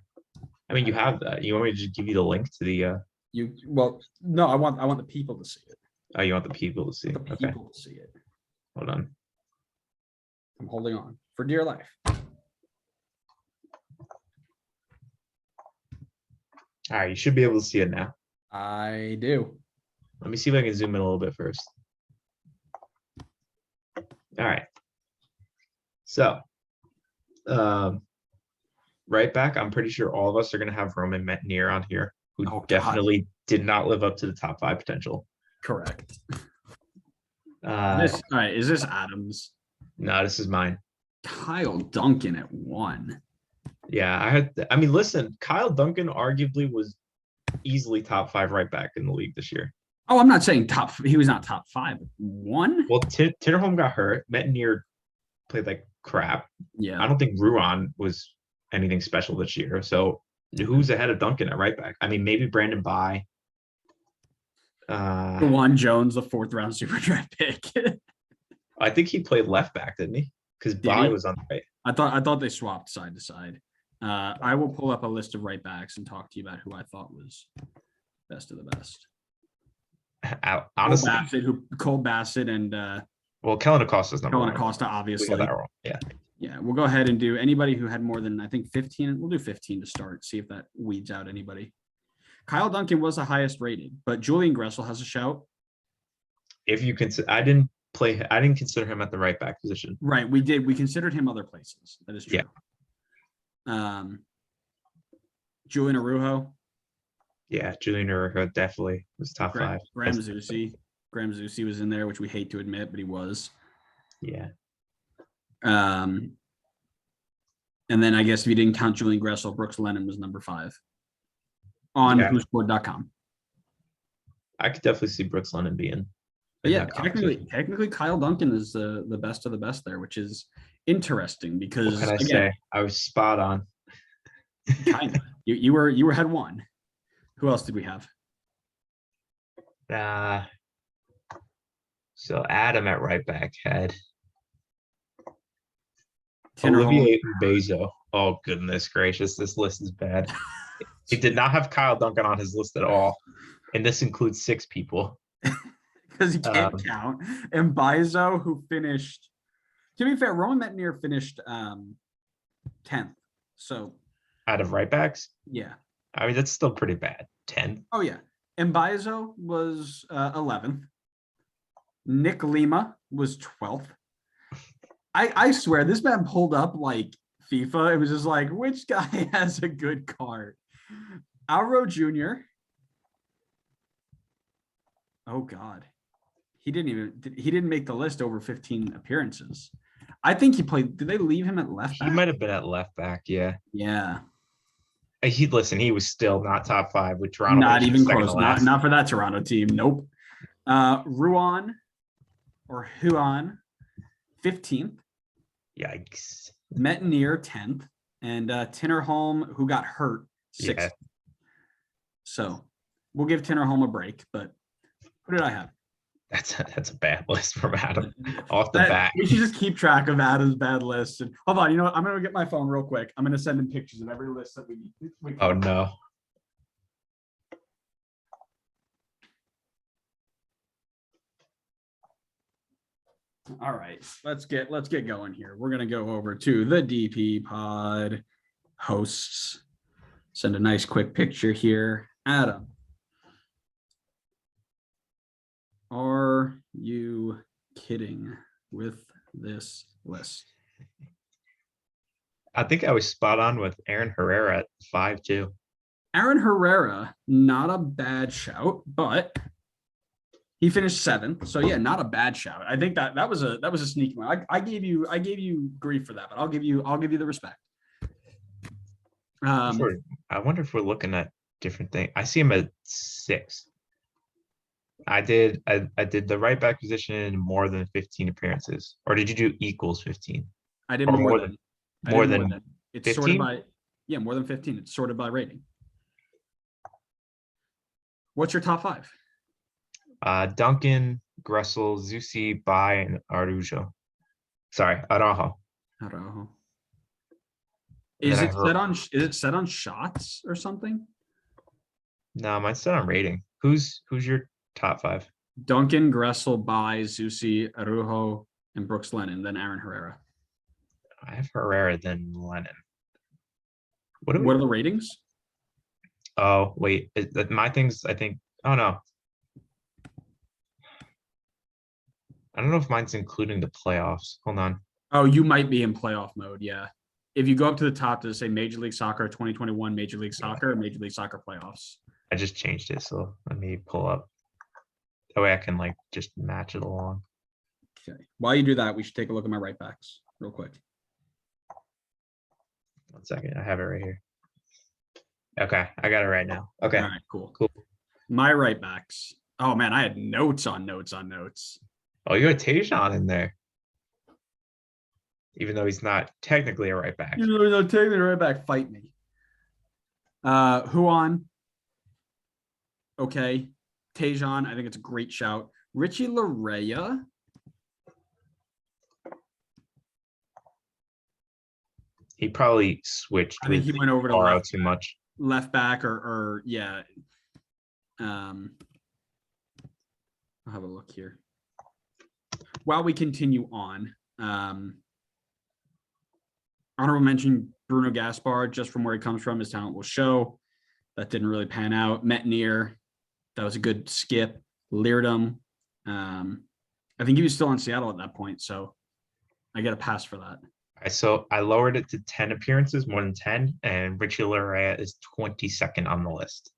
I mean, you have that. You want me to just give you the link to the? No, I want the people to see it. Oh, you want the people to see? The people to see it. Hold on. I'm holding on for dear life. All right, you should be able to see it now. I do. Let me see if I can zoom in a little bit first. All right. So, right back, I'm pretty sure all of us are going to have Roman Metnier on here, who definitely did not live up to the top 5 potential. Correct. All right, is this Adams? No, this is mine. Kyle Duncan at 1. Yeah, listen, Kyle Duncan arguably was easily top 5 right back in the league this year. Oh, I'm not saying top. He was not top 5. 1. Well, Tinnerholm got hurt. Metnier played like crap. Yeah. I don't think Ruan was anything special this year. So who's ahead of Duncan at right back? I mean, maybe Brandon Bye. Juwan Jones, the 4th round super draft pick. I think he played left back, didn't he? Because Bye was on the right. I thought they swapped side to side. I will pull up a list of right backs and talk to you about who I thought was best of the best. Honestly, Cole Bassett and Kellen Acosta's number 1. Kellen Acosta, obviously. We got that wrong. Yeah. We'll go ahead and do anybody who had more than, I think, 15. We'll do 15 to start. See if that weeds out anybody. Kyle Duncan was the highest rated, but Julian Gressel has a shout. If you consider, I didn't consider him at the right back position. Right, we did. We considered him other places. That is true. Yeah. Julian Araujo. Yeah, Julian Araujo definitely was top 5. Graham Zusi was in there, which we hate to admit, but he was. Yeah. And then I guess if you didn't count Julian Gressel, Brooks Lennon was number 5 on WhoScored.com. I could definitely see Brooks Lennon being. But yeah, technically, Kyle Duncan is the best of the best there, which is interesting because what can I say? I was spot on. Kind of. You were head 1. Who else did we have? So Adam at right back had Olivier Bezo. Oh, goodness gracious. This list is bad. He did not have Kyle Duncan on his list at all. And this includes 6 people. Because you can't count. And Bizo, who finished, to be fair, Roman Metnier finished 10th. So Out of right backs. yeah. I mean, that's still pretty bad. 10. Oh yeah. And Bizo was 11th. Nick Lima was 12th. I swear this man pulled up like FIFA. It was just like, which guy has a good card? Alro Jr. Oh God. He didn't make the list over 15 appearances. I think he played. Did they leave him at left back? He might have been at left back. Yeah. Yeah. He was still not top 5 with Toronto. Not even close. Not for that Toronto team. Nope. Ruan or Huan, 15th. Yikes. Metnier, 10th. And Tinnerholm, who got hurt, 6th. Yeah. So we'll give Tinnerholm a break, but who did I have? That's a bad list from Adam off the bat. We should just keep track of Adam's bad list. And hold on, you know what? I'm gonna get my phone real quick. I'm gonna send him pictures of every list that we Oh no. All right, let's get going here. We're gonna go over to the DP pod hosts. Send a nice quick picture here. Adam, are you kidding with this list? I think I was spot on with Aaron Herrera at 5 too. Aaron Herrera, not a bad shout, but he finished 7th. So yeah, not a bad shout. I think that was a sneaky one. I gave you grief for that, but I'll give you the respect. I wonder if we're looking at different things. I see him at 6. I did the right back position in more than 15 appearances, or did you do equals 15? I did more than it's 15? sorted by more than 15. It's sorted by rating. What's your top 5? Duncan, Gressel, Zusi, Bai, and Araujo. Sorry, Araujo. Is it set on shots or something? No, mine's set on rating. Who's your top 5? Duncan, Gressel, Bai, Zusi, Araujo, and Brooks Lennon, then Aaron Herrera. I have Herrera, then Lennon. What are the ratings? Oh, wait. My things, I think. Oh, no. I don't know if mine's including the playoffs. Hold on. Oh, you might be in playoff mode. Yeah. If you go up to the top to say Major League Soccer 2021, Major League Soccer, Major League Soccer playoffs. I just changed it. So let me pull up. That way I can just match it along. Okay. While you do that, we should take a look at my right backs real quick. 1 second. I have it right here. Okay. I got it right now. Okay. All right, cool. My right backs. Oh man, I had notes on notes on notes. Oh, you got Tajon in there. Even though he's not technically a right back. Even though he's not technically a right back, fight me. Huan. Okay. Tajon, I think it's a great shout. Richie Larea. He probably switched. I think he went over to left too much. Left back or yeah. I'll have a look here. While we continue on, honorable mention Bruno Gaspard, just from where he comes from, his talent will show. That didn't really pan out. Metnier, that was a good skip. Leardom, I think he was still in Seattle at that point, so I get a pass for that. So I lowered it to 10 appearances, more than 10, and Richie Larea is 22nd on the list.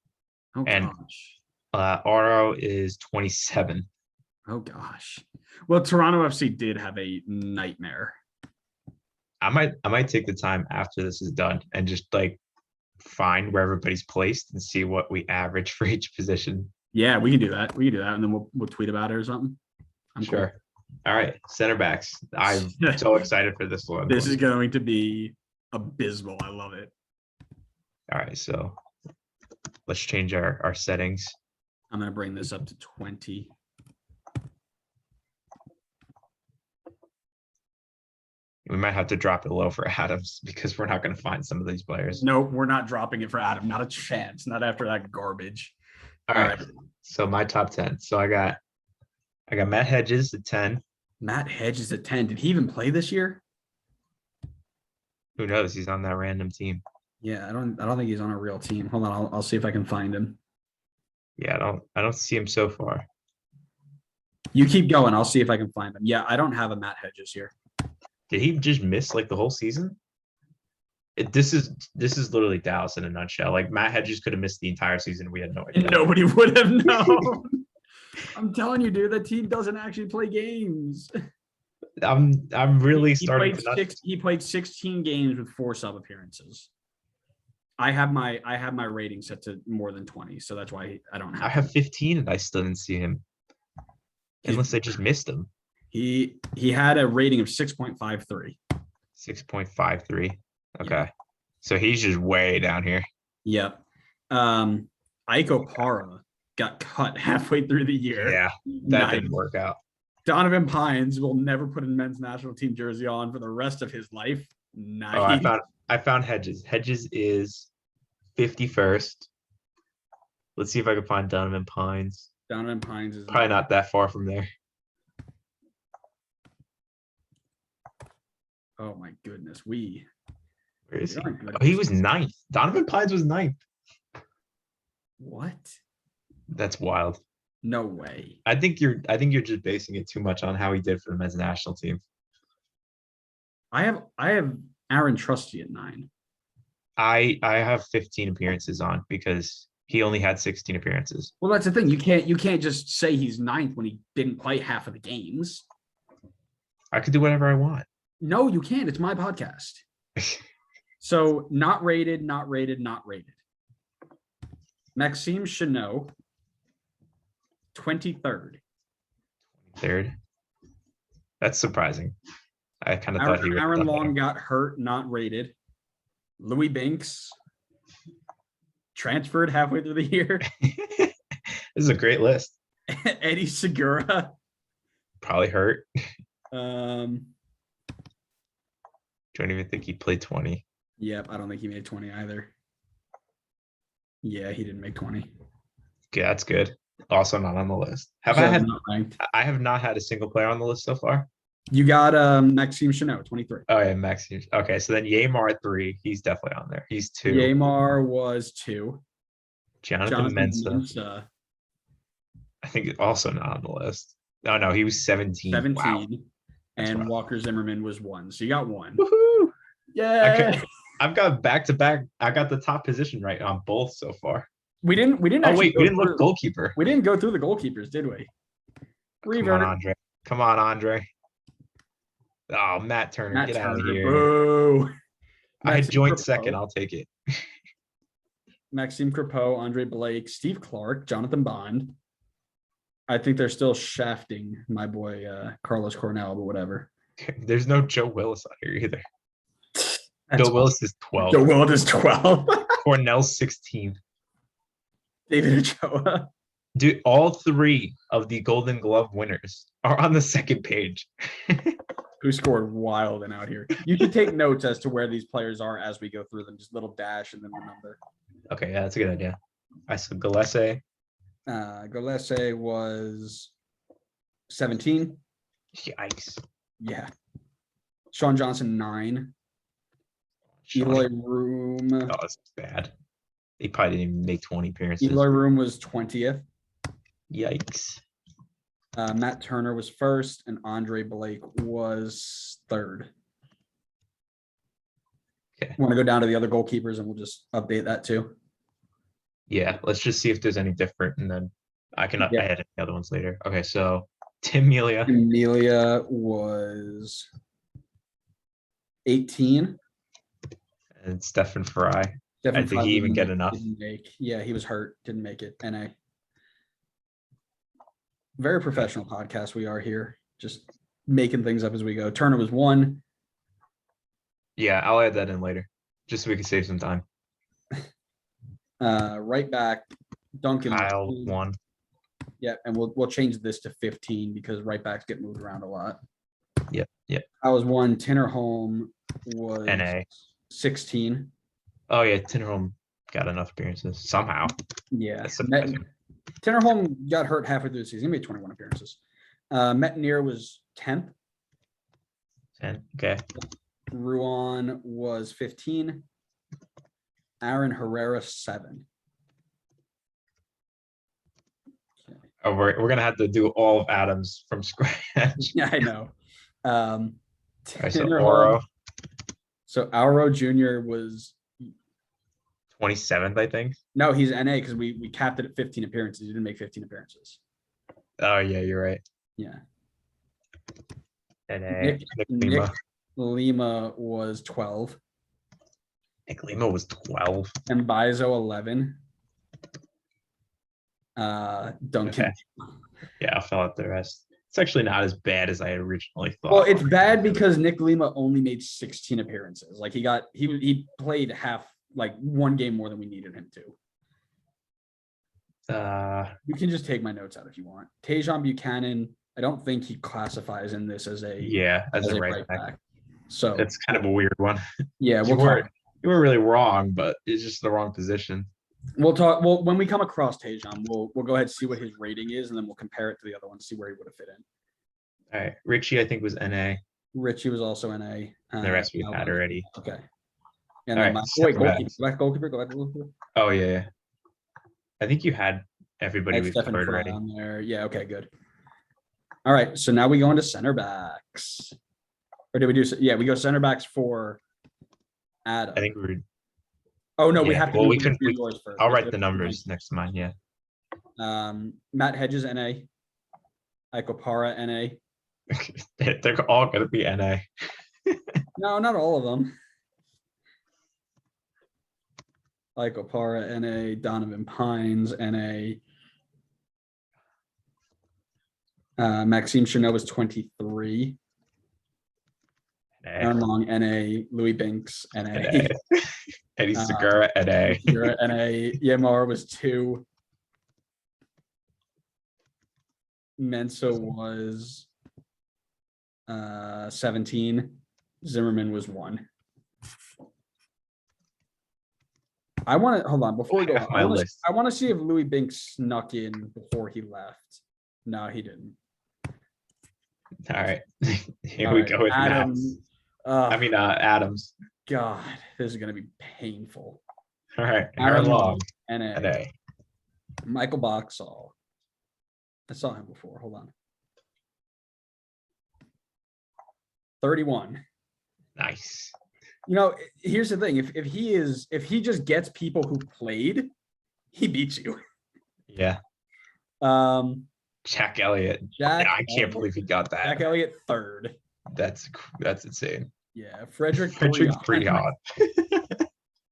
Oh and gosh. Oro is 27. Oh gosh. Well, Toronto FC did have a nightmare. I might take the time after this is done and just find where everybody's placed and see what we average for each position. Yeah, we can do that. And then we'll tweet about it or something. I'm sure. Cool. All right, center backs. I'm so excited for this one. This is going to be abysmal. I love it. All right, so let's change our settings. I'm going to bring this up to 20. We might have to drop it low for Adams because we're not going to find some of these players. No, we're not dropping it for Adam. Not a chance. Not after that garbage. All right. So my top 10. So I got Matt Hedges at 10. Matt Hedges at 10. Did he even play this year? Who knows? He's on that random team. Yeah, I don't think he's on a real team. Hold on, I'll see if I can find him. Yeah, I don't see him so far. You keep going. I'll see if I can find him. Yeah, I don't have a Matt Hedges here. Did he just miss like the whole season? This is literally Dallas in a nutshell. Like Matt Hedges could have missed the entire season. We had no idea. Nobody would have known. I'm telling you, dude, that team doesn't actually play games. I'm really starting to he played 16 games with 4 sub appearances. I have my rating set to more than 20, so that's why I don't have. I have 15 and I still didn't see him. Unless they just missed him. He had a rating of 6.53. 6.53. Okay. Yeah. So he's just way down here. Yep. Iko Para got cut halfway through the year. Yeah, that didn't work out. Donovan Pines will never put a men's national team jersey on for the rest of his life. Nice. Oh, I found Hedges. Hedges is 51st. Let's see if I can find Donovan Pines. Donovan Pines is probably not that far from there. Oh my goodness. Where is he? Oh, he was 9th. Donovan Pines was 9th. What? That's wild. No way. I think you're just basing it too much on how he did for the men's national team. I have Aaron Trusty at 9. I have 15 appearances on because he only had 16 appearances. Well, that's the thing. You can't just say he's 9th when he didn't play half of the games. I could do whatever I want. No, you can't. It's my podcast. So not rated, not rated, not rated. Maxime Chanot, 23rd. Third. That's surprising. I kind of thought he would. Aaron Long got hurt, not rated. Louis Binks transferred halfway through the year. This is a great list. Eddie Segura. Probably hurt. Don't even think he played 20. Yep, I don't think he made 20 either. Yeah, he didn't make 20. Okay, that's good. Also not on the list. I have not had a single player on the list so far. You got Maxime Chanot, 23. Oh yeah, Maxime. Okay, so then Yamar at 3. He's definitely on there. He's 2. Yamar was 2. Jonathan Mensah. I think also not on the list. No, he was 17. 17. Wow. And Walker Zimmerman was 1. So you got 1. Woohoo! Yeah. I've got back-to-back. I got the top position right on both so far. We didn't. Oh wait, we didn't look goalkeeper. We didn't go through the goalkeepers, did we? Come on, Andre. Oh, Matt Turner, get out of here. Boo. I had joint second. I'll take it. Maxime Crepeau, Andre Blake, Steve Clark, Jonathan Bond. I think they're still shafting my boy Carlos Cornell, but whatever. There's no Joe Willis on here either. Joe Willis is 12. Joe Willis is 12. Cornell's 16. David Ochoa. Dude, all 3 of the Golden Glove winners are on the second page. WhoScored wild and out here. You should take notes as to where these players are as we go through them. Just little dash and then the number. Okay, yeah, that's a good idea. I saw Gillespie. Gillespie was 17. Yikes. Yeah. Sean Johnson, 9. Eloy Room. Oh, that's bad. He probably didn't even make 20 appearances. Eloy Room was 20th. Yikes. Matt Turner was 1st, and Andre Blake was 3rd. Okay. Want to go down to the other goalkeepers, and we'll just update that too. Yeah, let's just see if there's any different, and then I can add any other ones later. Okay, so Tim Melia. Melia was 18. And Stefan Fry. Stefan Did he even get enough? Yeah, he was hurt. Didn't make it. NA. Very professional podcast we are here. Just making things up as we go. Turner was 1. Yeah, I'll add that in later. Just so we can save some time. Right back, Duncan. Kyle 1. Yeah, and we'll change this to 15 because right backs get moved around a lot. Yep. I was 1. Tinnerholm was NA. 16. Oh yeah, Tinnerholm got enough appearances somehow. Yeah. That's surprising. Tinnerholm got hurt halfway through the season. He made 21 appearances. Metnier was 10th. 10. Okay. Ruan was 15. Aaron Herrera 7. Okay. Oh, we're gonna have to do all of Adams from scratch. Yeah, I know. All right, so Tinnerholm. Oro, So Auro Jr. was 27th, I think. no, he's NA because we capped it at 15 appearances. He didn't make 15 appearances. Oh yeah, you're right. Yeah. NA. Nick Lima. Lima was 12. Nick Lima was 12. And Bizo 11. Duncan. Okay. Yeah, I fell out the rest. It's actually not as bad as I had originally thought. Well, it's bad because Nick Lima only made 16 appearances. Like he played half, like one game more than we needed him to. You can just take my notes out if you want. Tajon Buchanan, I don't think he classifies in this as a a right back. So it's kind of a weird one. Yeah, you weren't really wrong, but it's just the wrong position. We'll talk. Well, when we come across Tajon, we'll go ahead and see what his rating is, and then we'll compare it to the other one, see where he would have fit in. All right, Richie, I think was NA. Richie was also NA. The rest we've had already. Okay. And all then right, goalkeeper. Go ahead. Oh yeah. I think you had everybody we've covered already. On there. Yeah. Okay. Good. All right. So now we go into center backs. Or did we do? Yeah, we go center backs for Adam. I think we were. Oh no, we have to. Well, we can. Yours first. I'll write the numbers next to mine. Yeah. Matt Hedges NA. Icopara NA. They're all gonna be NA. No, not all of them. Icopara NA. Donovan Pines NA. Maxime Chanot was 23. Aaron Long NA. Louis Binks NA. Eddie Segura NA. NA. Yamar was 2. Mensa was 17. Zimmerman was 1. I want to hold on before we go. I want to see if Louis Binks snuck in before he left. No, he didn't. All right, here we go with Adams. Adams. God, this is gonna be painful. All right, Aaron Long, NA. Michael Boxall. I saw him before. Hold on. 31. Nice. You know, here's the thing. If he just gets people who played, he beats you. Yeah. Jack Elliott. I can't believe he got that. Jack Elliott 3rd. That's insane. Yeah, Frederick Briand.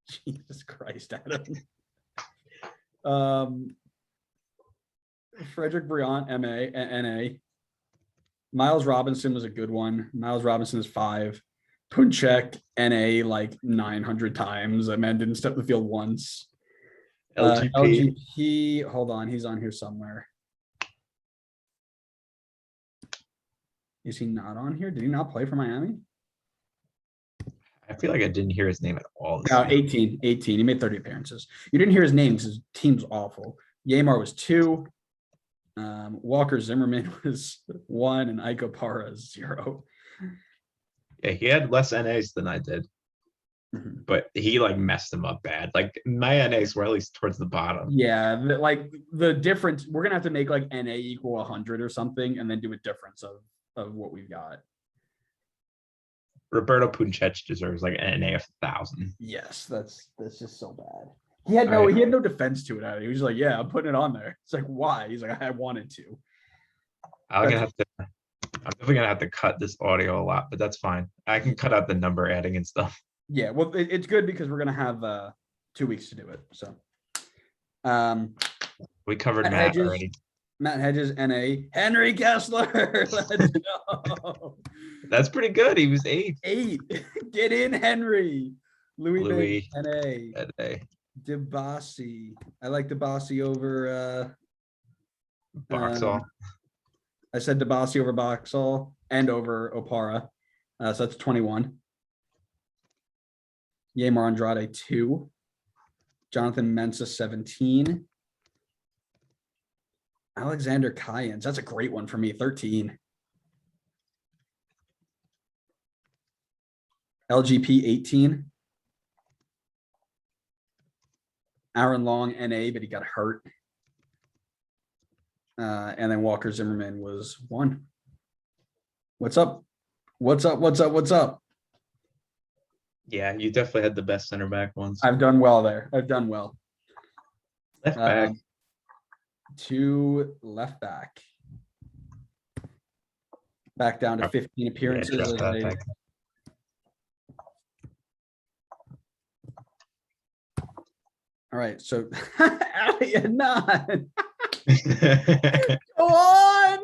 Jesus Christ, Adam. Frederick Briand, NA. Miles Robinson was a good one. Miles Robinson is 5. Punchek, NA, like 900 times. That man didn't step the field once. LGP, hold on, he's on here somewhere. Is he not on here? Did he not play for Miami? I feel like I didn't hear his name at all. No, 18. He made 30 appearances. You didn't hear his name because his team's awful. Yamar was 2. Walker Zimmerman was 1, and Iko Para 0. Yeah, he had less NAs than I did. Mm-hmm. But he messed them up bad. Like my NAs were at least towards the bottom. Yeah, the difference, we're gonna have to make NA equal 100 or something, and then do a difference of what we've got. Roberto Puncec deserves an NA of 1,000. Yes, that's just so bad. He had no defense to it. He was like, "Yeah, I'm putting it on there." It's like, why? He's like, "I wanted to." I'm definitely gonna have to cut this audio a lot, but that's fine. I can cut out the number adding and stuff. Yeah, well, it's good because we're gonna have 2 weeks to do it. So, we covered Matt Hedges already. Matt Hedges, NA. Henry Kessler. Let's go. That's pretty good. He was 8. 8. Get in, Henry. Louis NA. Debasi. I like Debasi over Boxall. I said Debasi over Boxall. and over Opara. So that's 21. Yamar Andrade, 2. Jonathan Mensah, 17. Alexander Cayens, that's a great one for me, 13. LGP, 18. Aaron Long, NA, but he got hurt. And then Walker Zimmerman was 1. What's up? What's up? What's up? What's up? Yeah, you definitely had the best center back ones. I've done well there. I've done well. Left back. To left back. Back down to 15 appearances. drop that back. All right, so None. Go on.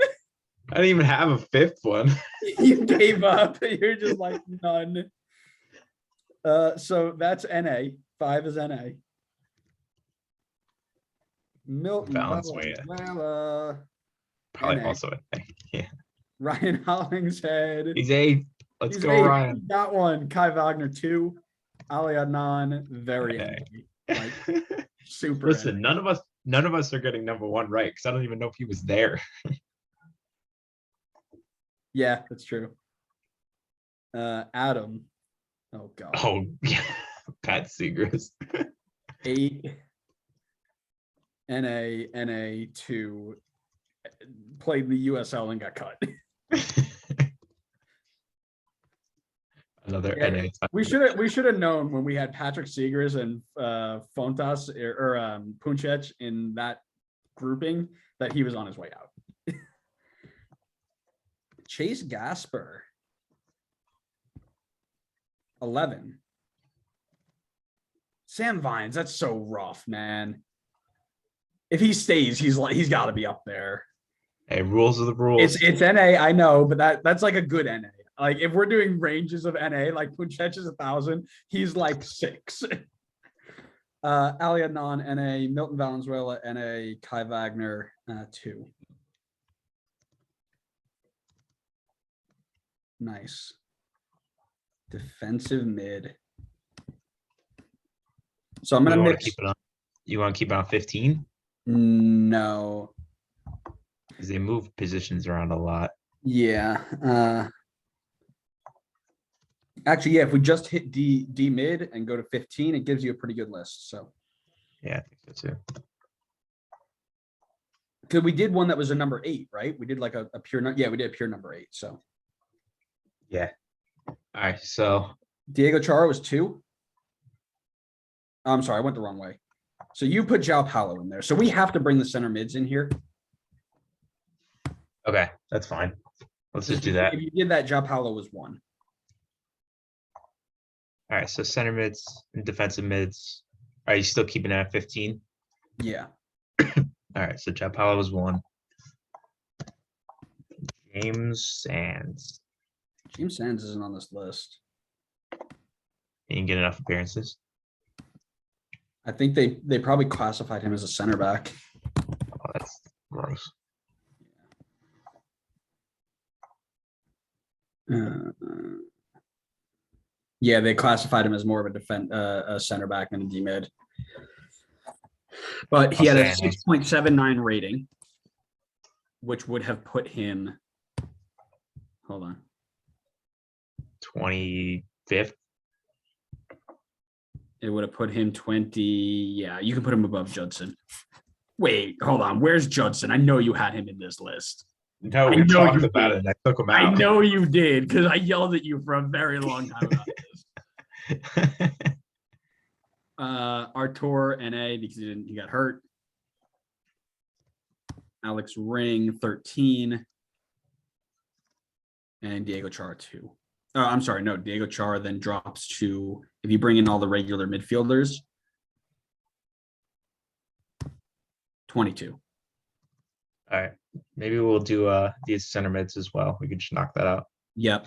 I didn't even have a 5th one. You gave up. You're just like none. So that's NA. 5 is NA. Milton Valenzuela. Probably NA. also yeah. Ryan Hollingshead. He's 8. Let's go, 8. Ryan. Got one. Kai Wagner 2. Ali Adnan, very NA. like super. Listen, NA. none of us are getting number 1 right because I don't even know if he was there. Yeah, that's true. Adam. Oh god. Oh yeah. Pat Segrist. 8. NA 2. Played the USL and got cut. Another Yeah, NA. we should have known when we had Patrick Seegers and Fontas or Puncec in that grouping that he was on his way out. Chase Gasper, 11. Sam Vines, that's so rough, man. If he stays, he's got to be up there. Hey, rules are the rules. It's NA, I know, but that's like a good NA. Like if we're doing ranges of NA, like Puncec is 1,000, he's like 6. Ali Adnan, NA, Milton Valenzuela, NA, Kai Wagner, 2. Nice. Defensive mid. So I'm gonna mix. You want to keep it on 15? No. Because they move positions around a lot. Yeah. Actually, yeah. If we just hit D mid and go to 15, it gives you a pretty good list. So. Yeah, I think so too. Because we did one that was a number 8, right? We did like a pure. Yeah, we did a pure number 8. So. Yeah. All right. So Diego Chara was 2. I'm sorry, I went the wrong way. So you put João Paulo in there. So we have to bring the center mids in here. okay, that's fine. Let's just do that. If you did that, João Paulo was 1. All right. So center mids and defensive mids. Are you still keeping it at 15? Yeah. All right. So João Paulo was 1. James Sands. James Sands isn't on this list. He didn't get enough appearances. I think they probably classified him as a center back. Oh, that's gross. Yeah, they classified him as more of a center back than a D mid. But he had a 6.79 rating, which would have put him. Hold on. 25th. It would have put him 20. Yeah, you can put him above Judson. Wait, hold on. Where's Judson? I know you had him in this list. No, we talked about it. I took him out. I know you did because I yelled at you for a very long time about this. Artur NA because he got hurt. Alex Ring 13. And Diego Chara 2. I'm sorry, no, Diego Chara then drops to, if you bring in all the regular midfielders, 22. All right. Maybe we'll do these center mids as well. We could just knock that out. Yep.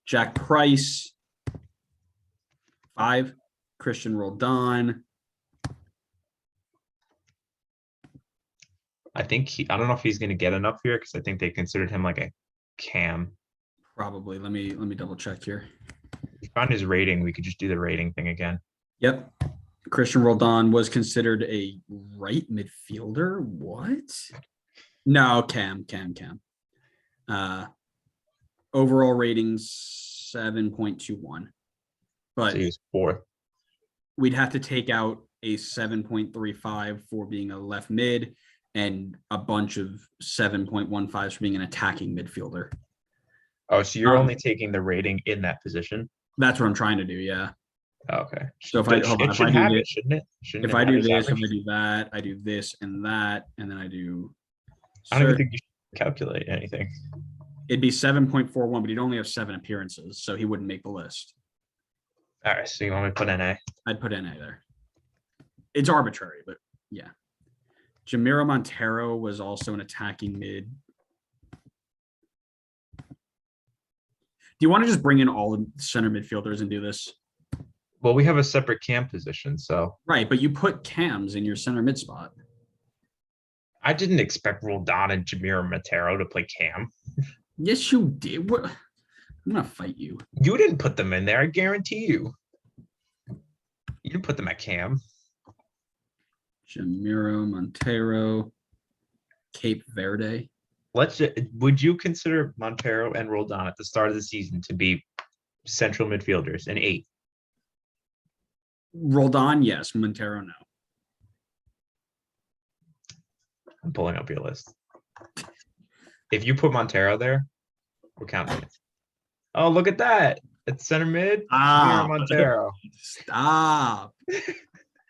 Jack Price, 5. Christian Roldan. I don't know if he's going to get enough here because I think they considered him like a cam. Probably. Let me double check here. If we find his rating, we could just do the rating thing again. Yep. Christian Roldan was considered a right midfielder. What? No, Cam. Overall ratings 7.21. But So he was fourth. we'd have to take out a 7.35 for being a left mid and a bunch of 7.15s for being an attacking midfielder. Oh, so you're only taking the rating in that position? That's what I'm trying to do. Yeah. Okay. So if I hold on, it should have it, shouldn't it? Shouldn't if it I have do his this, if average? I do that, I do this and that, and then I do. I don't even think you should calculate anything. It'd be 7.41, but he'd only have 7 appearances, so he wouldn't make the list. All right. So you want me to put NA? I'd put NA there. It's arbitrary, but yeah. Jamiro Montero was also an attacking mid. Do you want to just bring in all the center midfielders and do this? Well, we have a separate cam position, so. Right, but you put cams in your center mid spot. I didn't expect Roldan and Jamiro Montero to play cam. Yes, you did. What? I'm gonna fight you. You didn't put them in there, I guarantee you. You didn't put them at cam. Jamiro Montero, Cape Verde. Would you consider Montero and Roldan at the start of the season to be central midfielders, an 8? Roldan, yes. Montero, no. I'm pulling up your list. If you put Montero there, we're counting it. Oh, look at that. It's center mid. Ah, Montero. Stop.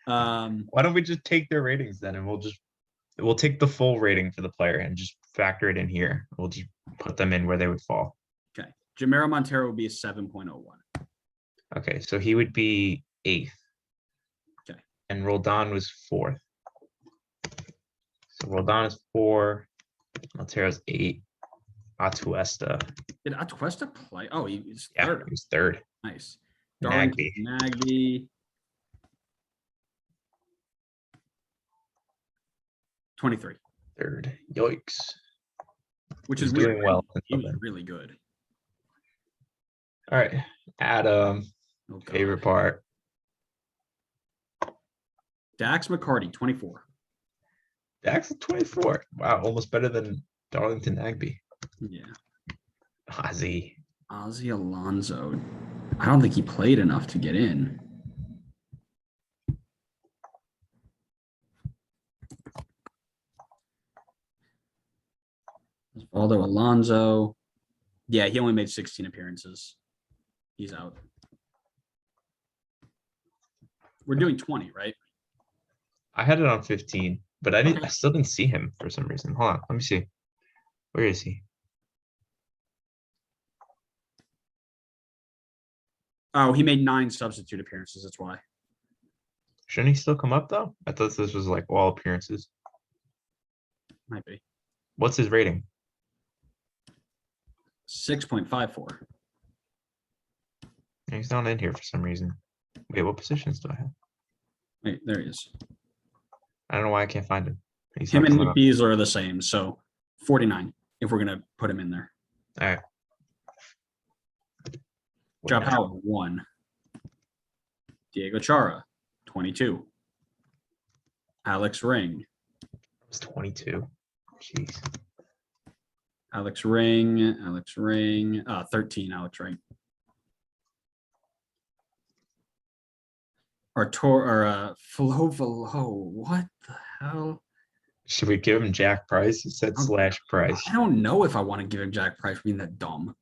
Why don't we just take their ratings then, and we'll take the full rating for the player and just factor it in here. We'll just put them in where they would fall. Okay. Jamiro Montero would be a 7.01. Okay, so he would be 8th. Okay. And Roldan was 4th. So Roldan is 4. Montero's 8. Atuesta. Did Atuesta play? Oh, he's Yeah, third. he was 3rd. Nice. Nagby. Nagby. 23. 3rd. Yikes. Which He's is weird. doing well. He was really good. All right. Adam. Oh, God. Favorite part. Dax McCarty, 24. Dax is 24. Wow, almost better than Darlington Nagby. Yeah. Ozzy Alonso. I don't think he played enough to get in. Aldo Alonso. Yeah, he only made 16 appearances. He's out. We're doing 20, right? I had it on 15, but I still didn't see him for some reason. Hold on, let me see. Where is he? Oh, he made 9 substitute appearances. That's why. Shouldn't he still come up though? I thought this was like all appearances. Might be. What's his rating? 6.54. He's not in here for some reason. Wait, what positions do I have? Wait, there he is. I don't know why I can't find him. He's Him not and coming up. McBees are the same. So 49, if we're going to put him in there. All right. Joe Powell, 1. Diego Chara, 22. Alex Ring. It's 22. Jeez. Alex Ring. 13, Alex Ring. Flo Velo. What the hell? Should we give him Jack Price? He said / Price. I don't know if I want to give him Jack Price for being that dumb.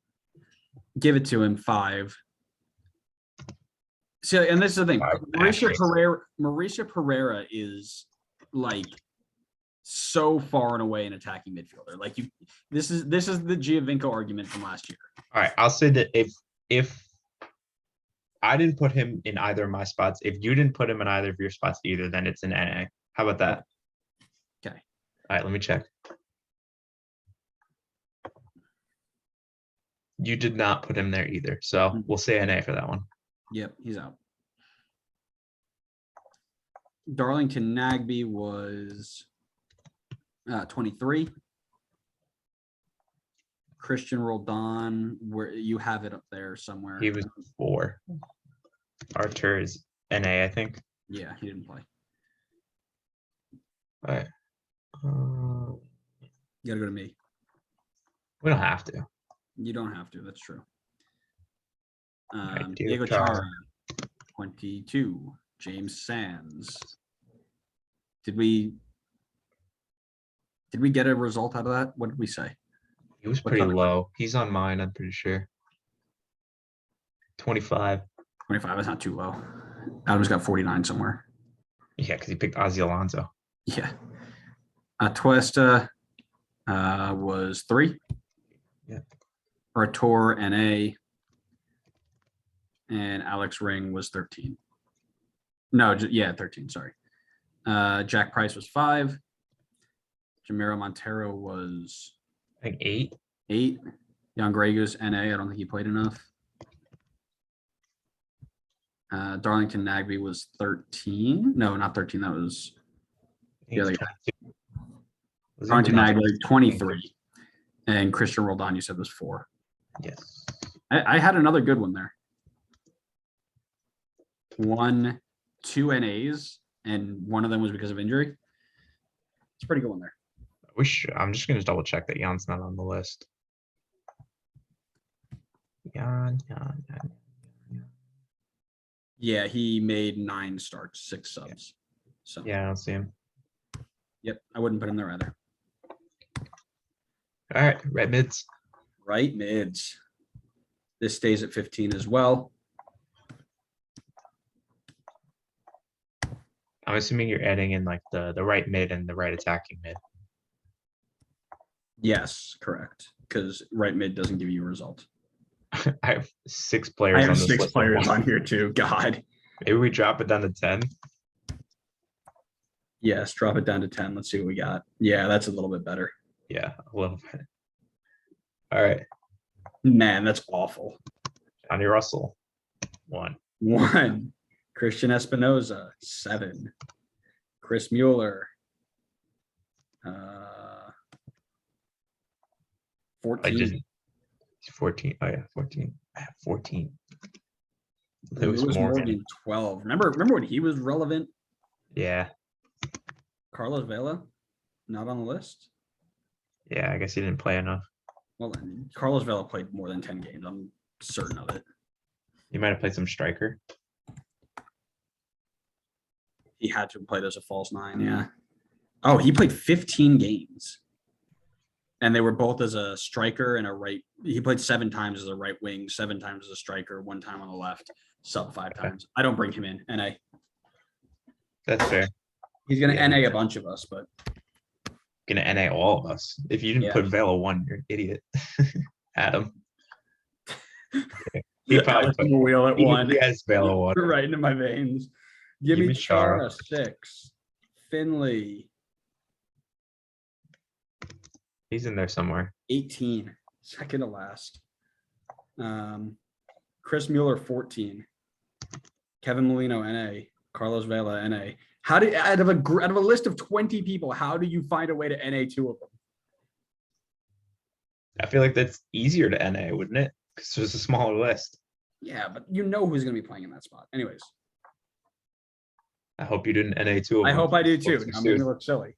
Give it to him, 5. See, and this is the thing. Mauricio Pereira is like so far and away an attacking midfielder. Like this is the Giovinco argument from last year. All right, I'll say that if I didn't put him in either of my spots, if you didn't put him in either of your spots either, then it's an NA. How about that? Okay. All right, let me check. You did not put him there either, so we'll say NA for that one. Yep, he's out. Darlington Nagby was 23. Christian Roldan, where you have it up there somewhere. He was 4. Archer is NA, I think. Yeah, he didn't play. All right. You gotta go to me. We don't have to. You don't have to. That's true. Right, Diego Chara. Chara, 22. James Sands. Did we get a result out of that? What did we say? He was pretty low. He's on mine, I'm pretty sure. 25. 25 is not too low. Adam's got 49 somewhere. Yeah, because he picked Ozzy Alonso. Yeah. Tuesta was 3. Yeah. Artur NA. And Alex Ring was 13. No, 13. Sorry. Jack Price was 5. Jamiro Montero was, I think 8. 8. Jan Gregus NA. I don't think he played enough. Darlington Nagby was 13. No, not 13. That was the other guy. Darlington Nagby 23. And Christian Roldan, you said, was 4. Yes. I had another good one there. 2 NAs, and one of them was because of injury. It's a pretty good one there. I'm just gonna double check that Jan's not on the list. Jan. Yeah, he made 9 starts, 6 subs. So Yeah, I don't see him. Yep, I wouldn't put him there either. All right, red mids. Right mids. This stays at 15 as well. I'm assuming you're adding in like the right mid and the right attacking mid. Yes, correct. Because right mid doesn't give you a result. I have 6 players I on have this 6 list. players on here too. God. Maybe we drop it down to 10. Yes, drop it down to 10. Let's see what we got. Yeah, that's a little bit better. Yeah, a little bit. All right. Man, that's awful. Johnny Russell, 1. 1. Christian Espinoza, 7. Chris Mueller, 14. 14. Oh yeah, 14. I have 14. Lewis Morgan, 12. Remember when he was relevant? Yeah. Carlos Vela, not on the list. Yeah, I guess he didn't play enough. Well, Carlos Vela played more than 10 games. I'm certain of it. He might have played some striker. He had to have played as a false 9, yeah. Oh, he played 15 games. And they were both as a striker and a right. He played 7 times as a right wing, 7 times as a striker, 1 time on the left, sub 5 times. I don't bring him in, NA. That's fair. He's going to NA a bunch of us, but. Gonna NA all of us. If you didn't put Vela 1, you're an idiot. Adam. He probably put the wheel at 1. He has Vela 1. Right into my veins. Give me Chara, 6. Finley. He's in there somewhere. 18. Second to last. Chris Mueller, 14. Kevin Molino, NA. Carlos Vela, NA. How do out of a list of 20 people, how do you find a way to NA 2 of them? I feel like that's easier to NA, wouldn't it? Because there's a smaller list. Yeah, but you know who's going to be playing in that spot. Anyways. I hope you didn't NA 2 of them. I hope I do too. I'm going to look silly.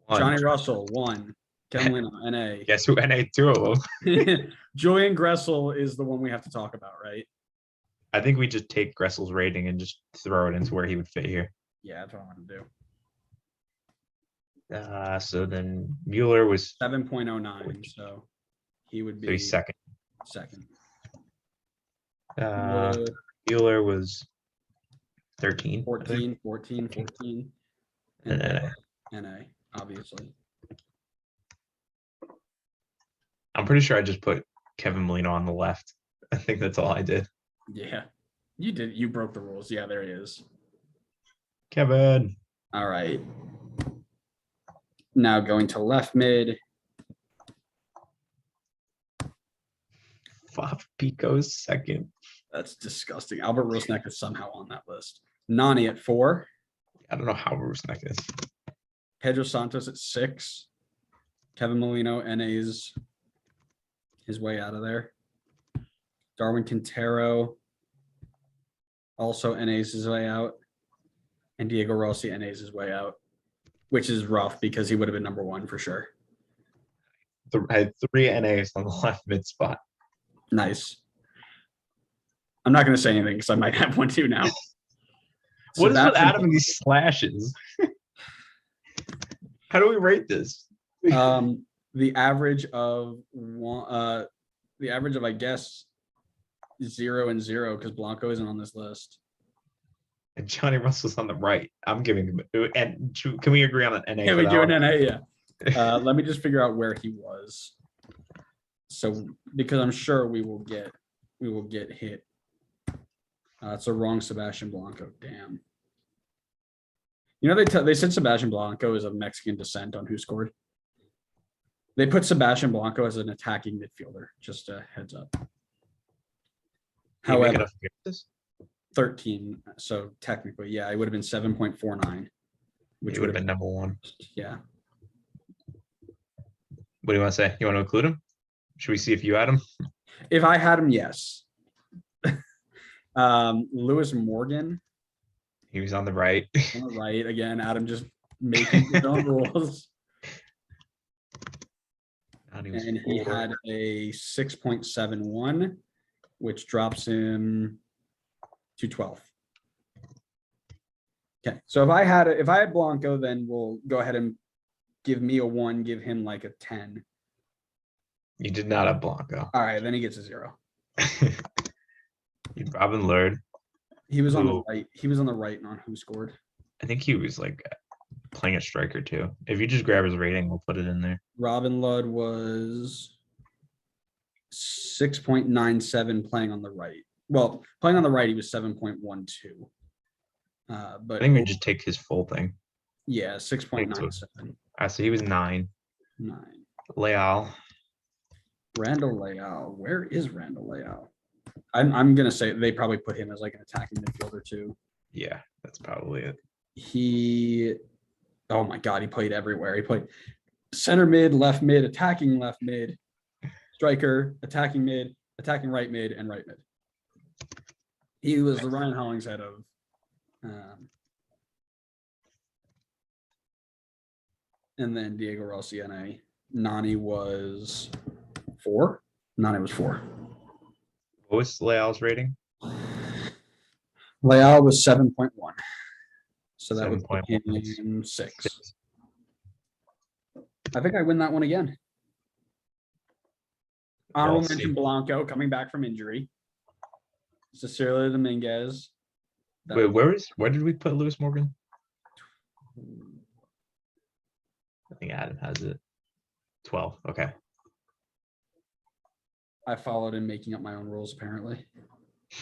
1. Johnny Russell, 1. Kevin Molino, NA. Guess who NA 2 of them? Julian Gressel is the one we have to talk about, right? I think we just take Gressel's rating and just throw it into where he would fit here. Yeah, that's what I want to do. So then Mueller was 7.09, so he would be second. Mueller was 13. 14. And NA, obviously. I'm pretty sure I just put Kevin Molino on the left. I think that's all I did. Yeah, you did. You broke the rules. Yeah, there he is. Kevin. All right. Now going to left mid. Faf Pico's second. That's disgusting. Albert Rosnek is somehow on that list. Nani at 4. I don't know how Rusnak is. Pedro Santos at 6. Kevin Molino, NA's his way out of there. Darwin Quintero, also NA's his way out. And Diego Rossi, NA's his way out, which is rough because he would have been number one for sure. I had 3 NAs on the left mid spot. Nice. I'm not going to say anything because I might have one too now. What is with Sebastian Adam and these slashes? How do we rate this? the average of one, I guess 0 and 0 because Blanco isn't on this list. And Johnny Russell's on the right. I'm giving him. And can we agree on an NA? Yeah, for we that do an one? NA. Yeah. Let me just figure out where he was. So because I'm sure we will get hit. It's a wrong Sebastian Blanco. Damn. You know they said Sebastian Blanco is of Mexican descent on WhoScored. They put Sebastian Blanco as an attacking midfielder. Just a heads up. However, 13. So technically, yeah, it would have been 7.49, which would have been number one. Yeah. What do you want to say? You want to include him? Should we see if you had him? If I had him, yes. Lewis Morgan. He was on the right. On the right again. Adam just making his own rules. And he had a 6.71, which drops him to 12th. Okay, so if I had Blanco, then we'll go ahead and give me a 1, give him like a 10. You did not have Blanco. All right, then he gets a 0. Robin Lurd. He was on the right. He was on the right and on WhoScored. I think he was like playing a striker too. If you just grab his rating, we'll put it in there. Robin Ludd was 6.97 playing on the right. Well, playing on the right, he was 7.12. But I think we just take his full thing. Yeah, 6.97. So he was 9. 9. Leal. Randall Leal. Where is Randall Leal? I'm gonna say they probably put him as like an attacking midfielder too. Yeah, that's probably it. Oh my God, he played everywhere. He played center mid, left mid, attacking left mid, striker, attacking mid, attacking right mid, and right mid. He was the Ryan Hollingshead of. And then Diego Rossi, NA. Nani was 4. Nani was 4. What was Leal's rating? Leal was 7.1. So that would put 7.1. him 6. I think I win that one again. Honorable mention Blanco coming back from injury. Cecilio Dominguez. Wait, where did we put Lewis Morgan? I think Adam has it. 12. Okay. I followed in making up my own rules, apparently.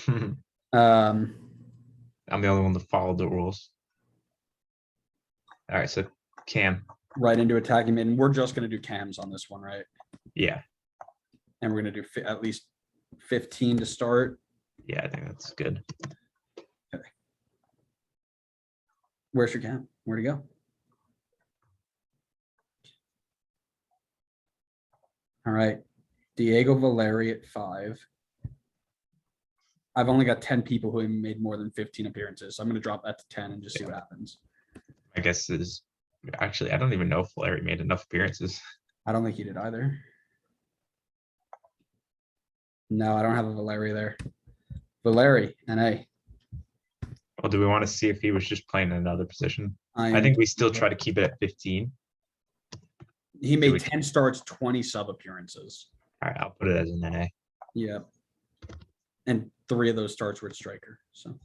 I'm the only one that followed the rules. All right, so Cam. Right into attacking mid. And we're just going to do cams on this one, right? Yeah. And we're going to do at least 15 to start. Yeah, I think that's good. Okay. Where's your cam? Where'd he go? All right. Diego Valeri at 5. I've only got 10 people who have made more than 15 appearances. So I'm going to drop that to 10 and just see what happens. I guess actually, I don't even know if Valeri made enough appearances. I don't think he did either. No, I don't have a Valeri there. Valeri, NA. Well, do we want to see if he was just playing in another position? I think we still try to keep it at 15. He made 10 starts, 20 sub appearances. All right, I'll put it as an NA. Yeah. And 3 of those starts were at striker. So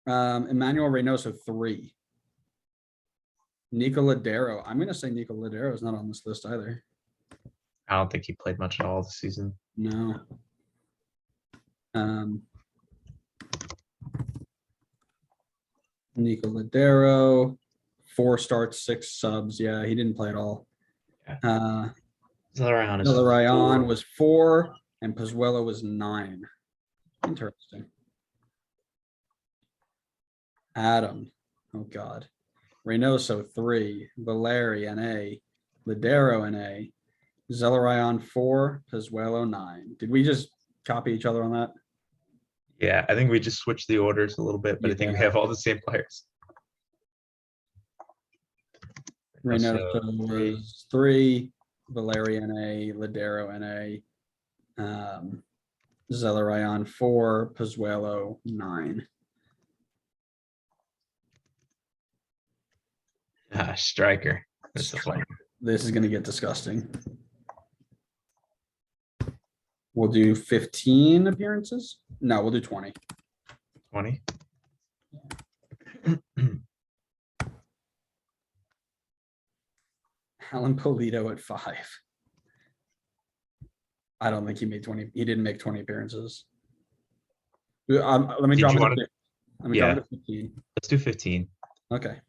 Emmanuel Reynoso, 3. Nico Ladero. I'm going to say Nico Ladero is not on this list either. I don't think he played much at all this season. No. Nico Ladero, 4 starts, 6 subs. Yeah, he didn't play at all. Ryan was 4 and Pozuelo was 9. Interesting. Adam. Oh God. Reynoso 3. Valeri, NA. Ladero NA, Zelarayan 4, Pezuelo 9. Did we just copy each other on that? Yeah, I think we just switched the orders a little bit, but I think we Yeah. have all the same players. Reynoso So, was 3, Valeria NA, Ladero NA, Zelarayan 4, Pezuelo 9. Striker. That's the fun. This is going to get disgusting. We'll do 15 appearances. No, we'll do 20. 20. Alan Polito at 5. I don't think he made 20. He didn't make 20 appearances. Let me Did drop you it. wanna- Let me drop it to 15. Let's do 15. Okay.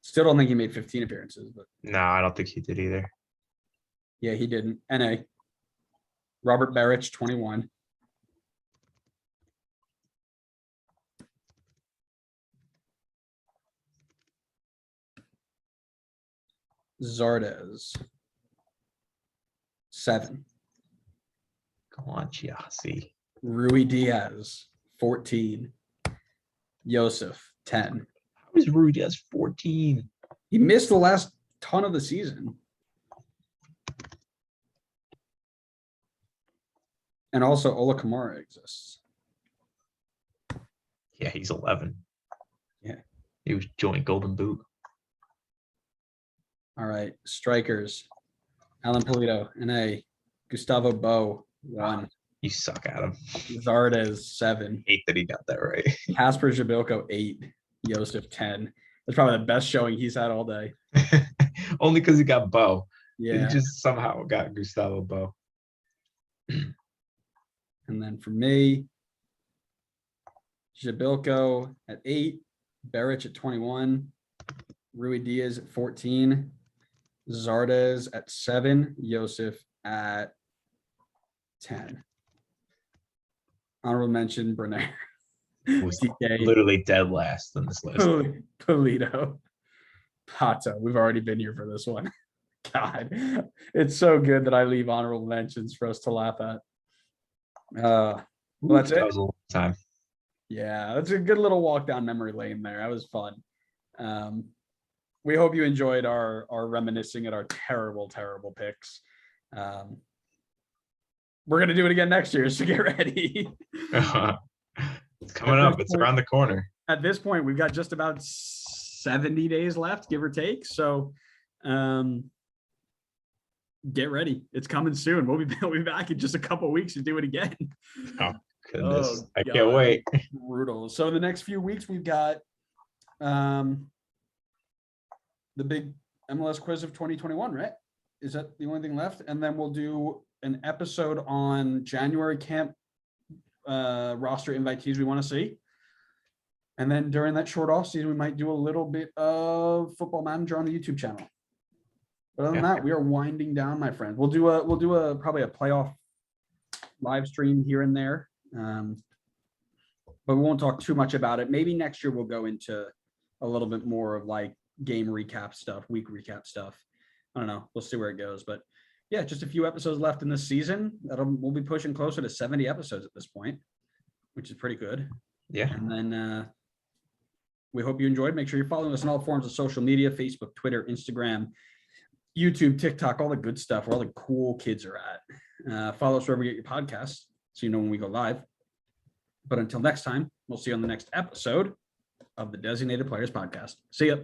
Still don't think he made 15 appearances, but No, I don't think he did either. yeah, he didn't. NA. Robert Barrich, 21. Zardes, 7. Come on, Chiasi. Rui Diaz, 14. Yosef, 10. How is Rudy has 14? He missed the last ton of the season. And also Ola Kamara exists. Yeah, he's 11. Yeah. He was joint Golden Boot. All right. Strikers. Alan Polito, NA. Gustavo Bo, 1. You suck at him. Zardes, 7. Hate that he got that right. Casper Jabilko, 8. Yosef, 10. That's probably the best showing he's had all day. Only because he got Bo. He Yeah. just somehow got Gustavo Bo. And then for me, Jabilko at 8. Barrich at 21. Rui Diaz at 14. Zardes at 7. Yosef at 10. Honorable mention, Brenner. Was DK, literally dead last on this list. Polito, Pato. We've already been here for this one. God, it's so good that I leave honorable mentions for us to laugh at. Well, that's That it. was a long time. Yeah, that's a good little walk down memory lane there. That was fun. We hope you enjoyed our reminiscing at our terrible picks. We're gonna do it again next year, so get ready. It's coming up. It's around the corner. At this point, we've got just about 70 days left, give or take. So get ready. It's coming soon. We'll be back in just a couple of weeks to do it again. Oh, goodness. Oh, I God. can't wait. Brutal. So the next few weeks, we've got the big MLS quiz of 2021, right? Is that the only thing left? And then we'll do an episode on January camp roster invitees we want to see. And then during that short off season, we might do a little bit of Football Manager on the YouTube channel. But other than that, we are winding down, my friend. We'll do probably a playoff live stream here and there. But we won't talk too much about it. Maybe next year we'll go into a little bit more of like game recap stuff, week recap stuff. I don't know. We'll see where it goes. But yeah, just a few episodes left in this season. We'll be pushing closer to 70 episodes at this point, which is pretty good. Yeah. And then we hope you enjoyed. Make sure you're following us on all forms of social media: Facebook, Twitter, Instagram, YouTube, TikTok, all the good stuff where all the cool kids are at. Follow us wherever you get your podcasts so you know when we go live. But until next time, we'll see you on the next episode of the Designated Players Podcast. See ya.